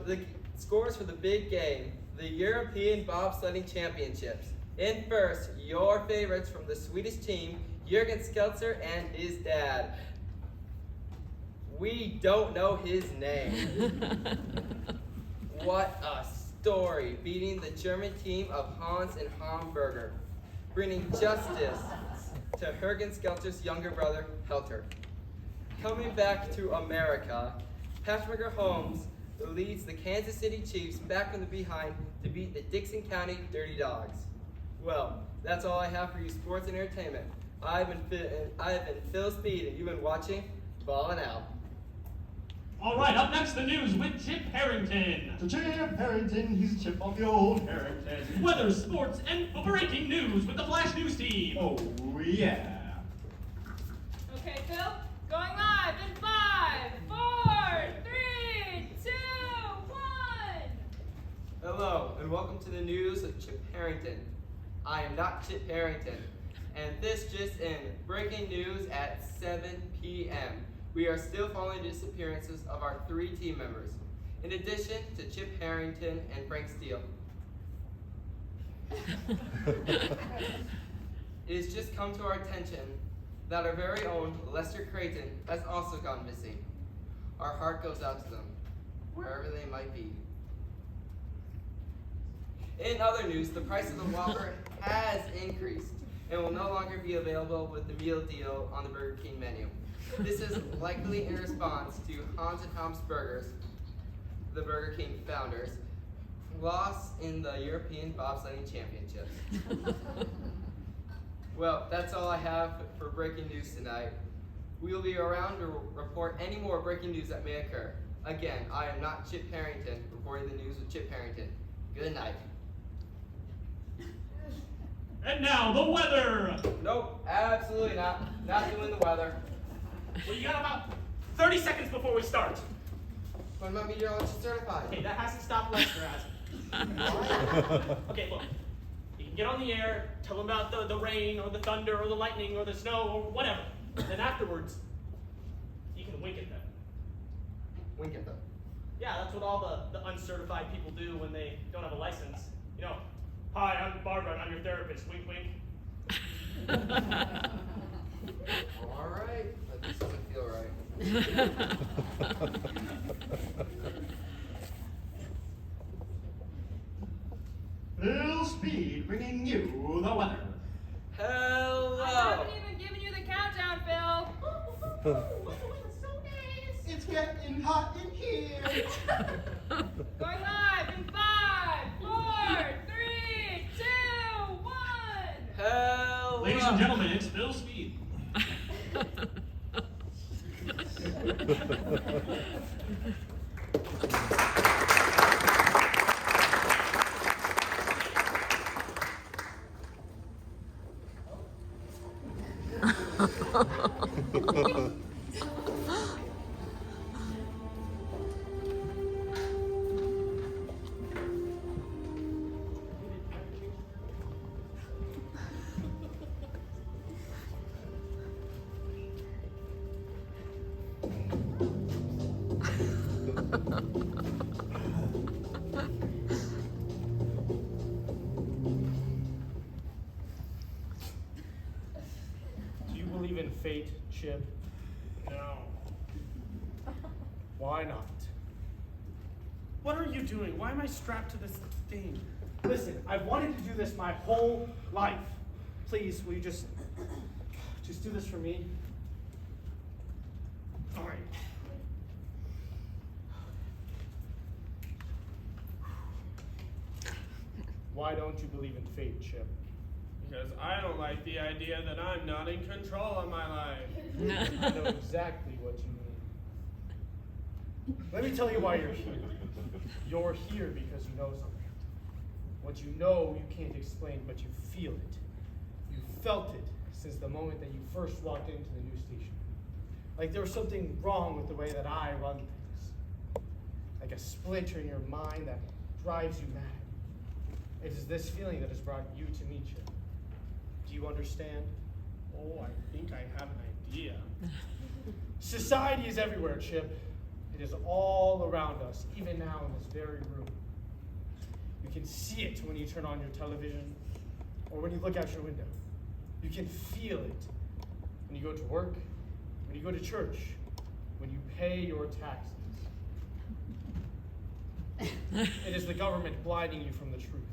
The scores for the big game, the European Bobsledding Championships. In first, your favorites from the Swedish team, Jürgen Skelzer and his dad. We don't know his name. What a story, beating the German team of Hans and Hamburger, bringing justice to Jürgen Skelzer's younger brother, Helter. Coming back to America, Patrick Mahomes leads the Kansas City Chiefs back from the behind to beat the Dixon County Dirty Dogs. Well, that's all I have for you sports and entertainment. I've been Phil Speed, and you've been watching Ballin' Out. All right, up next, the news with Chip Harrington. To Chip Harrington, he's a chip of the old Harrington. Weather, sports, and breaking news with the Flash News team. Oh, yeah. Okay, Phil, going live in 5, 4, 3, 2, 1. Hello, and welcome to the news with Chip Harrington. I am not Chip Harrington, and this just in, breaking news at 7 p.m. We are still following the disappearances of our 3 team members, in addition to Chip Harrington and Frank Steele. It has just come to our attention that our very own Lester Creighton has also gone missing. Our heart goes out to them, wherever they might be. In other news, the price of the Whopper has increased and will no longer be available with the meal deal on the Burger King menu. This is likely in response to Hans and Tom's Burgers, the Burger King founders, loss in the European Bobsledding Championships. Well, that's all I have for breaking news tonight. We will be around to report any more breaking news that may occur. Again, I am not Chip Harrington, reporting the news with Chip Harrington. Good night. And now, the weather. Nope, absolutely not. Not doing the weather. Well, you got about 30 seconds before we start. What about meteorologist certified? Okay, that hasn't stopped Lester, has it? Okay, look. You can get on the air, tell them about the rain, or the thunder, or the lightning, or the snow, or whatever. Then afterwards, you can wink at them. Wink at them. Yeah, that's what all the uncertified people do when they don't have a license. You know, hi, I'm Barbara, and I'm your therapist. Wink, wink. All right, but this doesn't feel right. Bill Speed bringing you the weather. Hello. I haven't even given you the countdown, Phil. It's getting hot in here. Going live in 5, 4, 3, 2, 1. Hello. Ladies and gentlemen, it's Bill Speed. Do you believe in fate, Chip? No. Why not? What are you doing? Why am I strapped to this thing? Listen, I've wanted to do this my whole life. Please, will you just do this for me? All right. Why don't you believe in fate, Chip? Because I don't like the idea that I'm not in control of my life. I know exactly what you mean. Let me tell you why you're here. You're here because you know something. What you know you can't explain, but you feel it. You felt it since the moment that you first walked into the news station. Like there was something wrong with the way that I run things. Like a splinter in your mind that drives you mad. It is this feeling that has brought you to me, Chip. Do you understand? Oh, I think I have an idea. Society is everywhere, Chip. It is all around us, even now in this very room. You can see it when you turn on your television or when you look out your window. You can feel it when you go to work, when you go to church, when you pay your taxes. It is the government blinding you from the truth.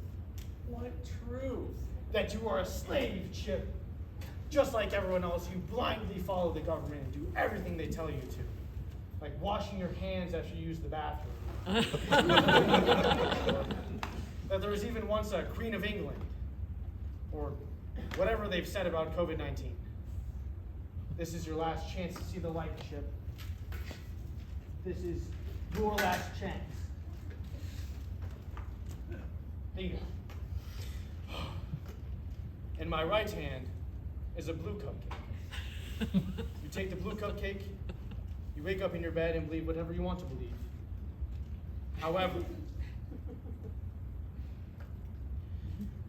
What truth? That you are a slave, Chip. Just like everyone else, you blindly follow the government and do everything they tell you to. Like washing your hands after you use the bathroom. That there was even once a Queen of England. Or whatever they've said about COVID-19. This is your last chance to see the light, Chip. This is your last chance. Bingo. In my right hand is a blue cupcake. You take the blue cupcake, you wake up in your bed and believe whatever you want to believe. However,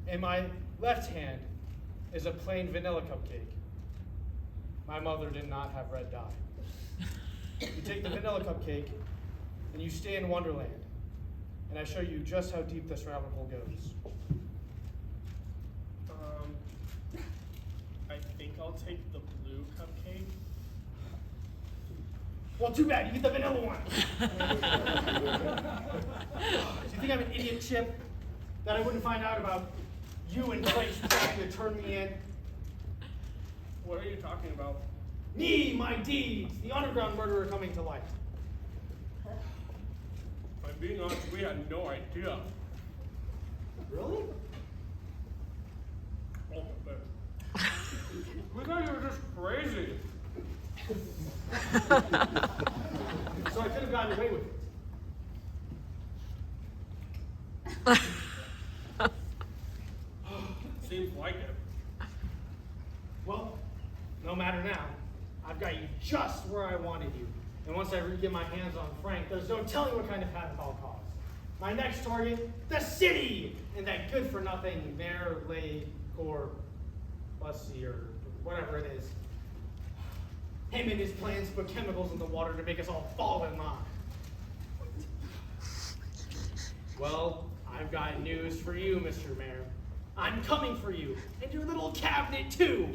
in my left hand is a plain vanilla cupcake. My mother did not have red dye. You take the vanilla cupcake and you stay in Wonderland, and I show you just how deep this rabbit hole goes. I think I'll take the blue cupcake. Well, too bad, you get the vanilla one. Do you think I'm an idiot, Chip? That I wouldn't find out about you and Grace trying to turn me in? What are you talking about? Me, my deeds, the underground murderer coming to light. If I'm being honest, we had no idea. Really? Oh, but we thought you were just crazy. So I could have gotten away with it. Seems like it. Well, no matter now. I've got you just where I wanted you. And once I get my hands on Frank, there's no telling what kind of havoc I'll cause. My next target, the city! And that good-for-nothing mayor, lake, or bussy, or whatever it is. Him and his plans to put chemicals in the water to make us all fall in line. Well, I've got news for you, Mr. Mayor. I'm coming for you, and your little cabinet too.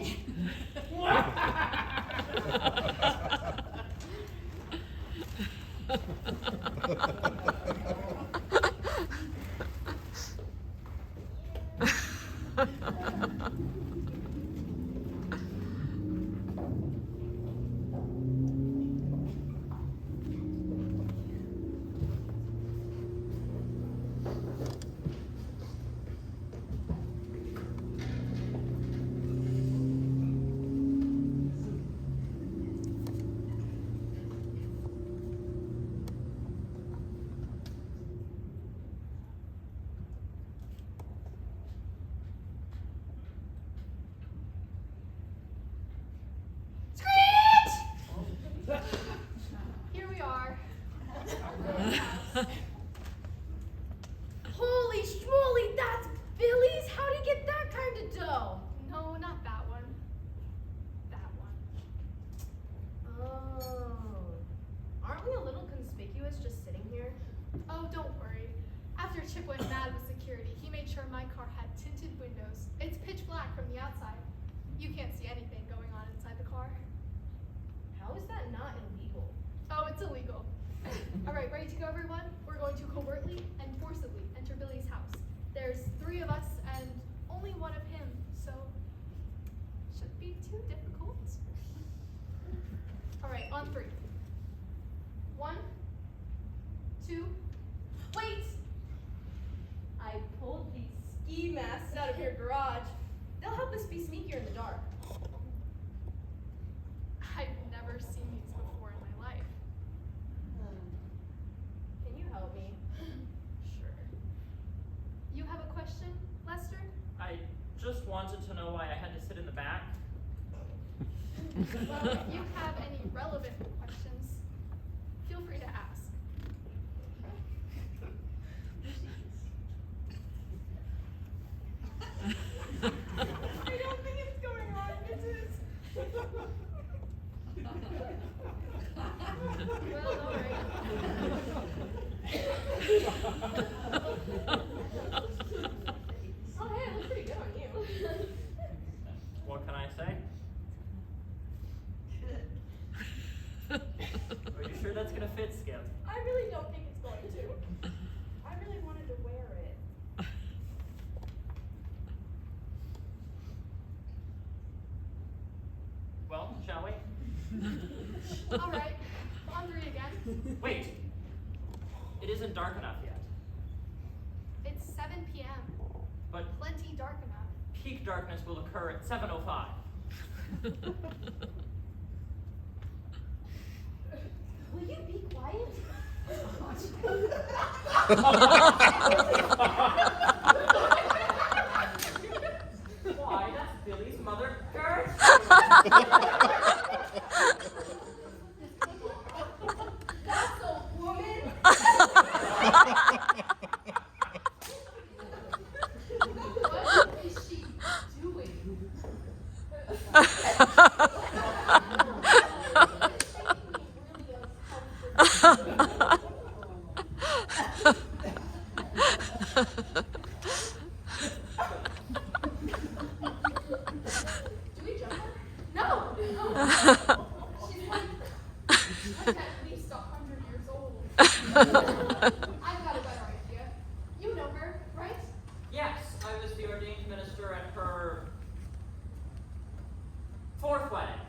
Here we are. Holy schmoly, that's Billy's? How'd he get that kind of dough? No, not that one. That one. Oh. Aren't we a little conspicuous just sitting here? Oh, don't worry. After Chip went mad with security, he made sure my car had tinted windows. It's pitch black from the outside. You can't see anything going on inside the car. How is that not illegal? Oh, it's illegal. All right, ready to go, everyone? We're going to covertly and forcibly enter Billy's house. There's 3 of us and only 1 of him, so shouldn't be too difficult. All right, on 3. 1, 2, wait! I pulled these ski masks out of your garage. They'll help us be sneakier in the dark. I've never seen these before in my life. Can you help me? Sure. You have a question, Lester? I just wanted to know why I had to sit in the back. Well, if you have any relevant questions, feel free to ask. I don't think it's going on, Mrs. Well, all right. Oh, hey, it looks pretty good on you. What can I say? Are you sure that's gonna fit, Skip? I really don't think it's going to. I really wanted to wear it. Well, shall we? All right, on 3 again. Wait! It isn't dark enough yet. It's 7 p.m. But Plenty dark enough. peak darkness will occur at 7:05. Will you be quiet? Why, that's Billy's mother, Gertrude! That's a woman. What is she doing? Do we jump her? No! She's like at least 100 years old. I've got a better idea. You know her, right? Yes, I was the ordained minister at her 4th wedding.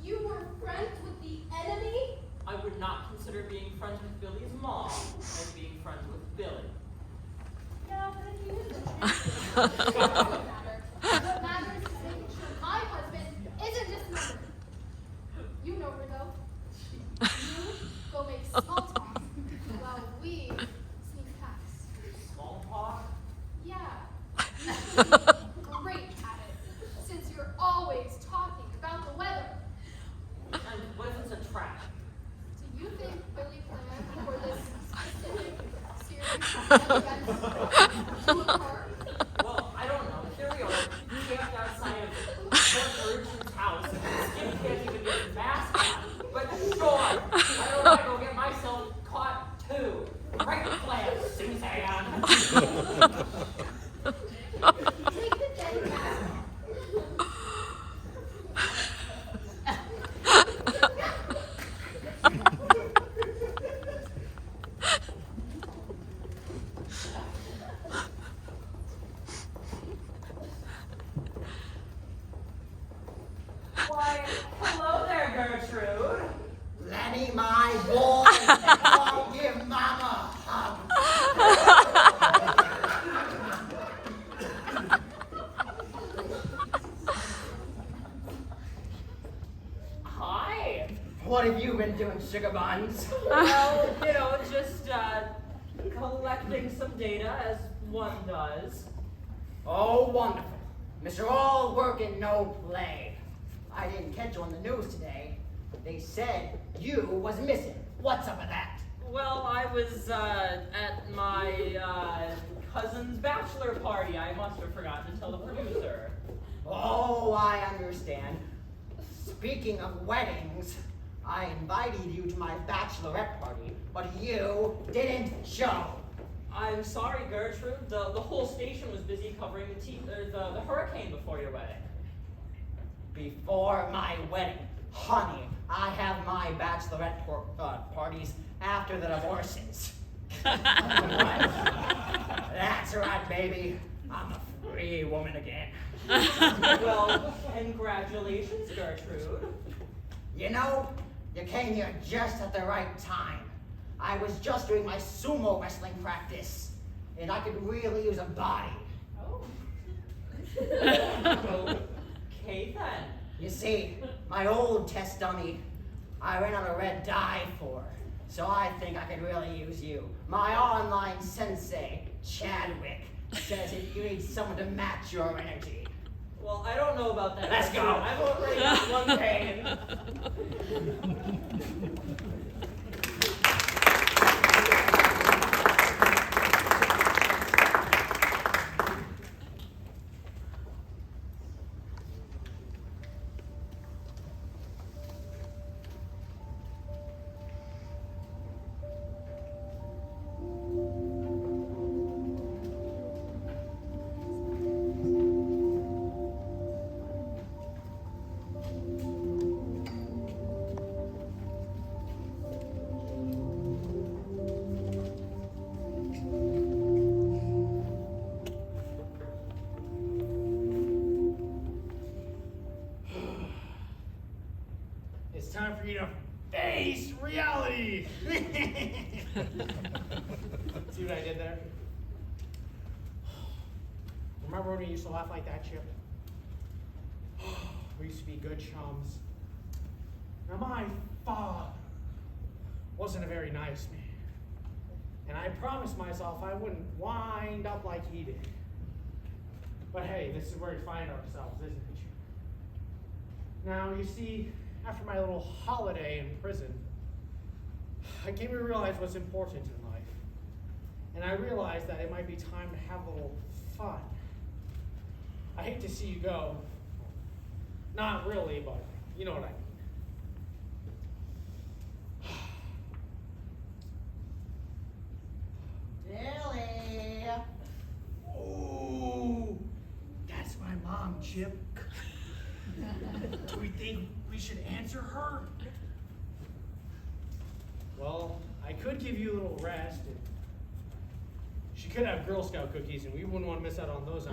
You were friends with the enemy? I would not consider being friends with Billy's mom as being friends with Billy. Yeah, but if you knew the truth, It doesn't matter. What matters is making sure my husband isn't dismembered. You know her though. You go make small talk while we sneak past. Small talk? Yeah. You should be great at it, since you're always talking about the weather. And what if it's a trap? Do you think Billy planned for this specific series of events to occur? Well, I don't know. Here we are, camped outside of Gertrude's house. Skip can't even get his mask on. But sure, I don't want to go get myself caught too. Right plan, Suzanne. Take the dead mask Why, hello there, Gertrude. Lenny, my boy, I'll give Mama a hug. Hi. What have you been doing, sugar buns? Well, you know, just collecting some data as one does. Oh, wonderful. Mr. All Work and No Play. I didn't catch you on the news today. They said you was missing. What's up with that? Well, I was at my cousin's bachelor party. I must have forgotten to tell the producer. Oh, I understand. Speaking of weddings, I invited you to my bachelorette party, but you didn't show. I'm sorry, Gertrude. The whole station was busy covering the hurricane before your wedding. Before my wedding. Honey, I have my bachelorette parties after the divorces. That's right, baby. I'm a free woman again. Well, congratulations, Gertrude. You know, you came here just at the right time. I was just doing my sumo wrestling practice, and I could really use a body. Oh. Okay then. You see, my old test dummy, I ran out of red dye for, so I think I could really use you. My online sensei, Chadwick, says if you need someone to match your energy. Well, I don't know about that. Let's go. I've already got one pain. It's time for you to face reality. See what I did there? Remember when we used to laugh like that, Chip? We used to be good chums. Now my father wasn't a very nice man. And I promised myself I wouldn't wind up like he did. But hey, this is where we find ourselves, isn't it, Chip? Now, you see, after my little holiday in prison, I came to realize what's important in life. And I realized that it might be time to have a little fun. I hate to see you go. Not really, but you know what I mean. Dilly! Oh, that's my mom, Chip. Do we think we should answer her? Well, I could give you a little rest. And she could have Girl Scout cookies, and we wouldn't want to miss out on those.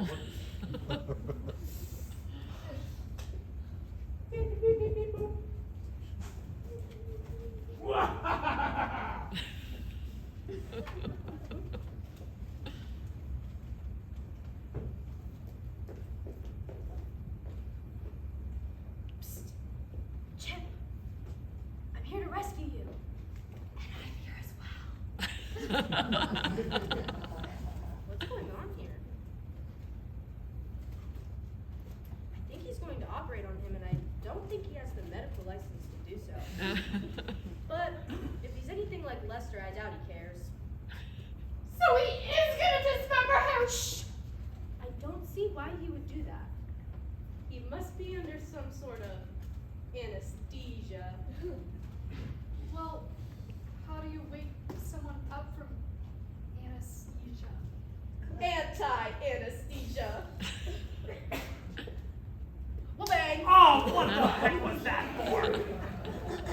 Chip, I'm here to rescue you. And I'm here as well. What's going on here? I think he's going to operate on him, and I don't think he has the medical license to do so. But if he's anything like Lester, I doubt he cares. So he is gonna dismember him! Shh! I don't see why he would do that. He must be under some sort of anesthesia. Well, how do you wake someone up from anesthesia? Anti-anesthesia. Well, bang. Oh, what the heck was that for?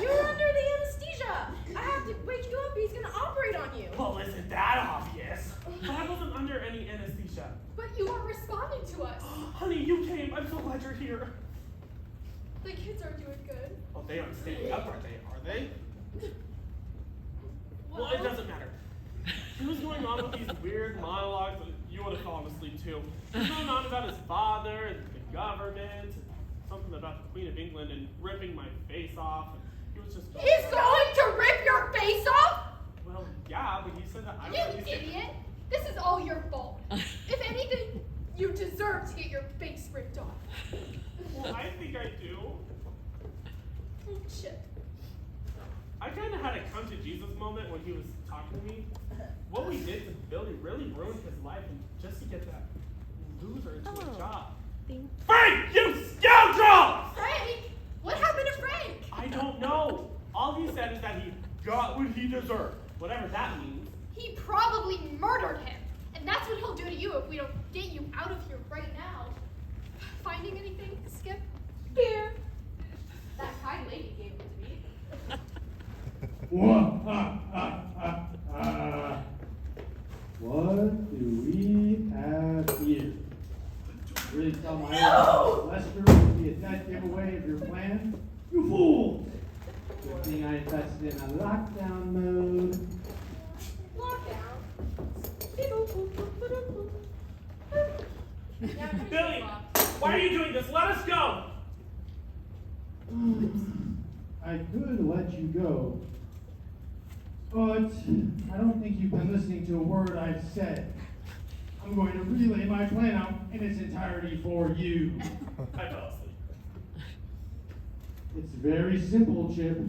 You're under the anesthesia. I have to wake you up. He's gonna operate on you. Well, isn't that obvious? But I wasn't under any anesthesia. But you weren't responding to us. Honey, you came. I'm so glad you're here. The kids are doing good. Oh, they aren't standing up, are they? Well, it doesn't matter. He was going on with these weird monologues that you would have fallen asleep to. He was going on about his father and the government, and something about the Queen of England and ripping my face off. And he was just. He's going to rip your face off? Well, yeah, but he said that I You was. idiot! This is all your fault. If anything, you deserve to get your face ripped off. Well, I think I do. Oh, shit. I kind of had a come to Jesus moment when he was talking to me. What we did to Billy really ruined his life, and just to get that loser into a job. Frank, you scoundrel! Frank? What happened to Frank? I don't know. All he said is that he got what he deserved, whatever that means. He probably murdered him. And that's what he'll do to you if we don't get you out of here right now. Finding anything, Skip? Here. That kind lady Whoa, What do we have here? Really tell my old Lester would be a dead giveaway of your plan? You fool! Good thing I invested in a lockdown mode. Billy, why are you doing this? Let us go! I could let you go, but I don't think you've been listening to a word I've said. I'm going to relay my plan out in its entirety for you. I fell asleep. It's very simple, Chip.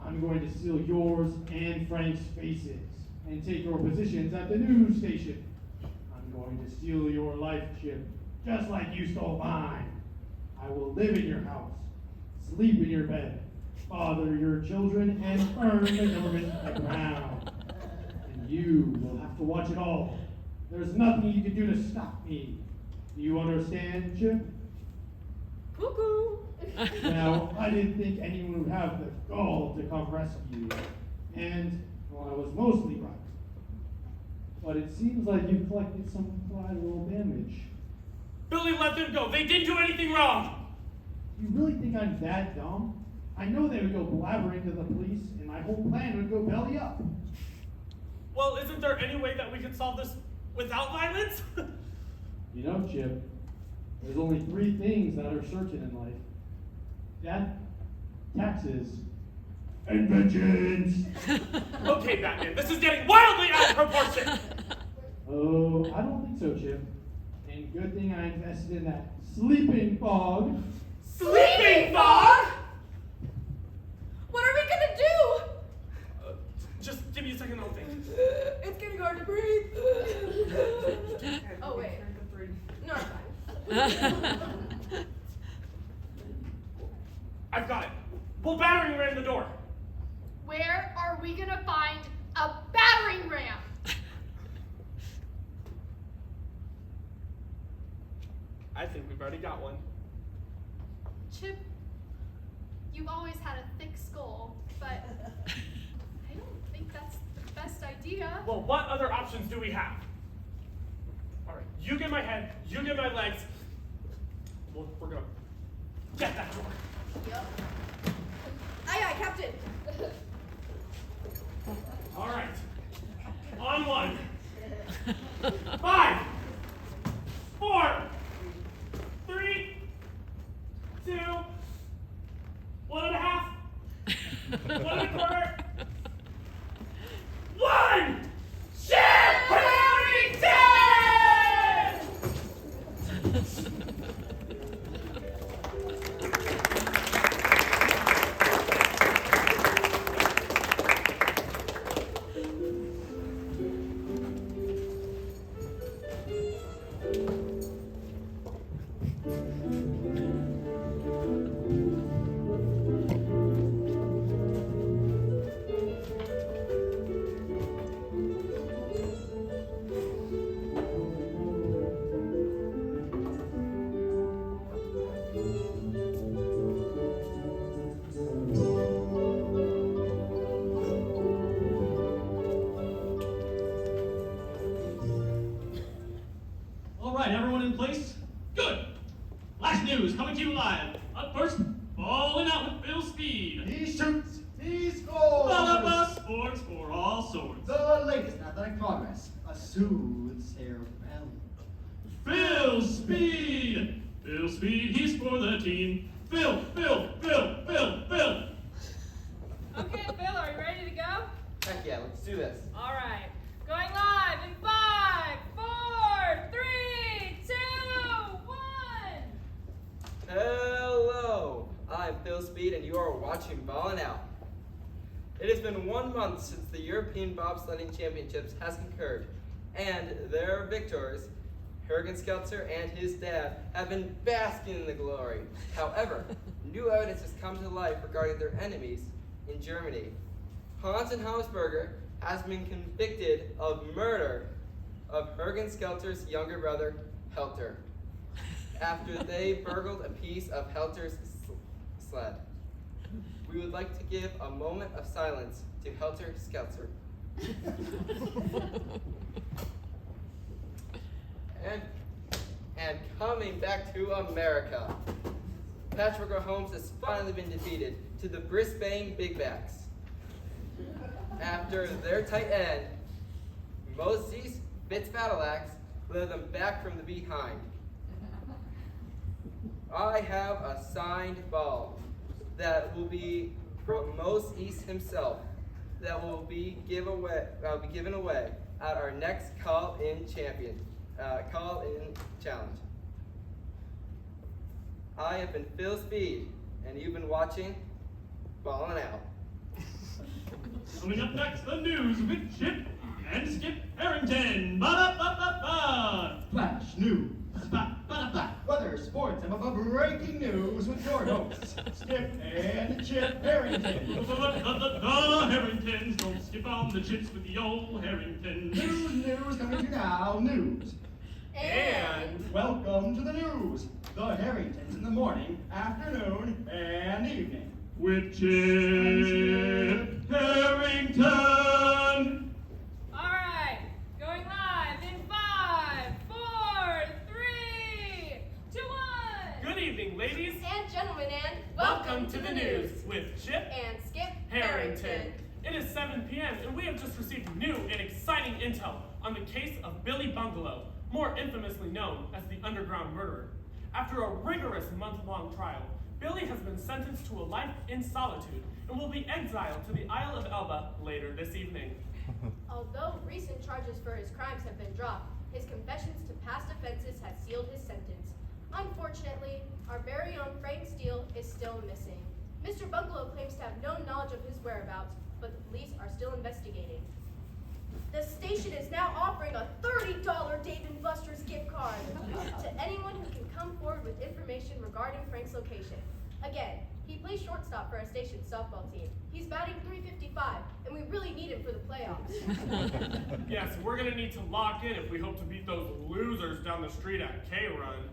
I'm going to steal yours and Frank's faces and take your positions at the news station. I'm going to steal your life, Chip, just like you stole mine. I will live in your house, sleep in your bed, father your children, and burn the government to the ground. And you will have to watch it all. There's nothing you can do to stop me. Do you understand, Chip? Cuckoo. Now, I didn't think anyone would have the gall to come rescue you. And, well, I was mostly right. But it seems like you've collected some collateral damage. Billy, let them go. They didn't do anything wrong. You really think I'm that dumb? I know they would go blabbering to the police, and my whole plan would go belly up. Well, isn't there any way that we could solve this without violence? You know, Chip, there's only 3 things that are certain in life. Death, taxes, and vengeance. Okay, Batman, this is getting wildly out of proportion. Oh, I don't think so, Chip. And good thing I invested in that sleeping fog. Sleeping fog? What are we gonna do? Just give me a second, I'll think. It's getting hard to breathe. Oh wait. No, I'm fine. I've got it. Pull battering ram the door. Where are we gonna find a battering ram? I think we've already got one. Chip, you've always had a thick skull, but I don't think that's the best idea. Well, what other options do we have? All right, you get my head, you get my legs. We're gonna get that door. Yep. Aye, aye, Captain. All right, on 1. 5, 4, 3, 2, 1.5, 1.25, 1! Ship Harrington! All right, everyone in place? Good. Last news coming to you live. Up first, falling out with Bill Speed. He shoots, he scores. Blah, sports for all sorts. The latest in athletic progress. A soothsayer bell. Bill Speed! Bill Speed, he's for the team. Bill! Okay, Bill, are you ready to go? Heck yeah, let's do this. All right. Going live in 5, 4, 3, 2, 1. Hello, I'm Phil Speed, and you are watching Ballin' Out. It has been 1 month since the European Bobsledding Championships has concurred, and their victors, Jurgen Skelter and his dad, have been basking in the glory. However, new evidence has come to light regarding their enemies in Germany. Hans and Hausberger has been convicted of murder of Jurgen Skelter's younger brother, Helter, after they burgled a piece of Helter's sled. we would like to give a moment of silence to Helter Skelter. And coming back to America, Patrick Mahomes has finally been defeated to the Brisbane Bigbacks. After their tight end, Moses Fitzpatrick led them back from the behind. I have a signed ball that will be from Moses himself that will be given away at our next call-in challenge. I have been Phil Speed, and you've been watching Ballin' Out. Coming up next, the news with Chip and Skip Harrington. Ba-da-ba-ba-ba! Flash news. Ba-da-ba. Weather, sports, and breaking news with your hosts, Skip and Chip Harrington. The Harringtons, don't skip on the chips with the old Harringtons. News coming to you now, news. And Welcome to the news. The Harringtons in the morning, afternoon, and evening. with Chip Harrington. All right, going live in 5, 4, 3, 2, 1. Good evening, ladies. And gentlemen, and Welcome to the news with Chip and Skip Harrington. It is 7 p.m. and we have just received new and exciting intel on the case of Billy Bungalow, more infamously known as the Underground Murderer. After a rigorous month-long trial, Billy has been sentenced to a life in solitude and will be exiled to the Isle of Elba later this evening. Although recent charges for his crimes have been dropped, his confessions to past offenses have sealed his sentence. Unfortunately, our very own Frank Steele is still missing. Mr. Bungalow claims to have no knowledge of his whereabouts, but the police are still investigating. The station is now offering a $30 Dave & Buster's gift card to anyone who can come forward with information regarding Frank's location. Again, he plays shortstop for our station's softball team. He's batting .355, and we really need him for the playoffs. Yes, we're gonna need to lock in if we hope to beat those losers down the street at K-Run.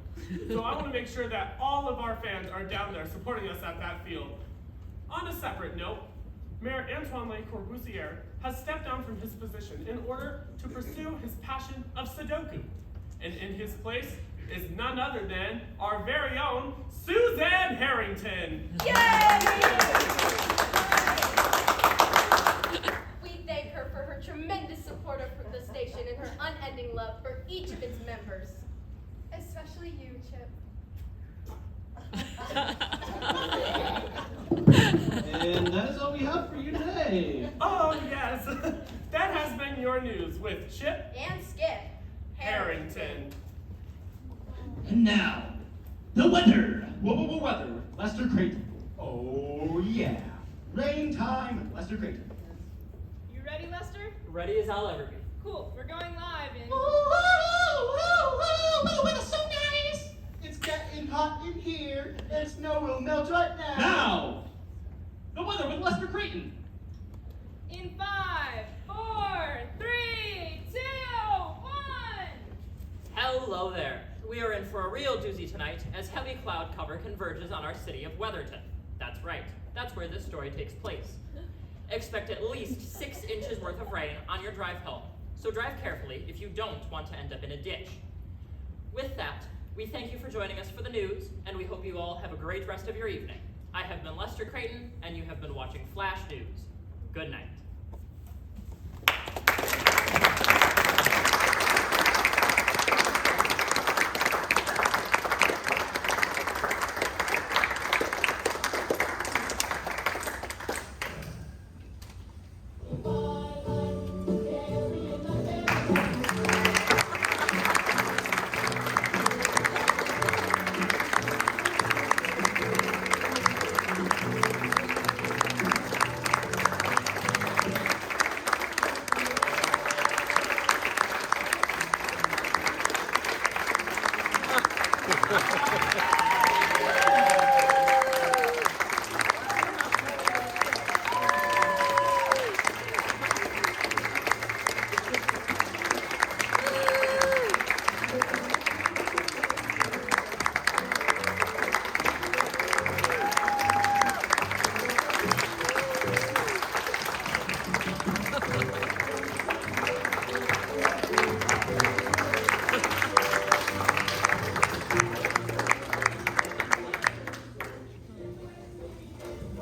So I wanna make sure that all of our fans are down there supporting us at that field. On a separate note, Mayor Antoine Le Corbusier has stepped down from his position in order to pursue his passion of Sudoku. And in his place is none other than our very own Suzanne Harrington. Yay! We thank her for her tremendous support of the station and her unending love for each of its members. Especially you, Chip. And that is all we have for you today. Oh yes, that has been your news with Chip And Skip Harrington. And now, the weather. Whoa, weather with Lester Creighton. Oh yeah. Rain time, Lester Creighton. You ready, Lester? Ready as I'll ever be. Cool, we're going live in... Oh, weather's so nice. It's getting hot in here, and snow will melt right now. Now, the weather with Lester Creighton. In 5, 4, 3, 2, 1. Hello there. We are in for a real doozy tonight as heavy cloud cover converges on our city of Weatherton. That's right. That's where this story takes place. Expect at least 6 inches worth of rain on your drive home, so drive carefully if you don't want to end up in a ditch. With that, we thank you for joining us for the news, and we hope you all have a great rest of your evening. I have been Lester Creighton, and you have been watching Flash News. Good night.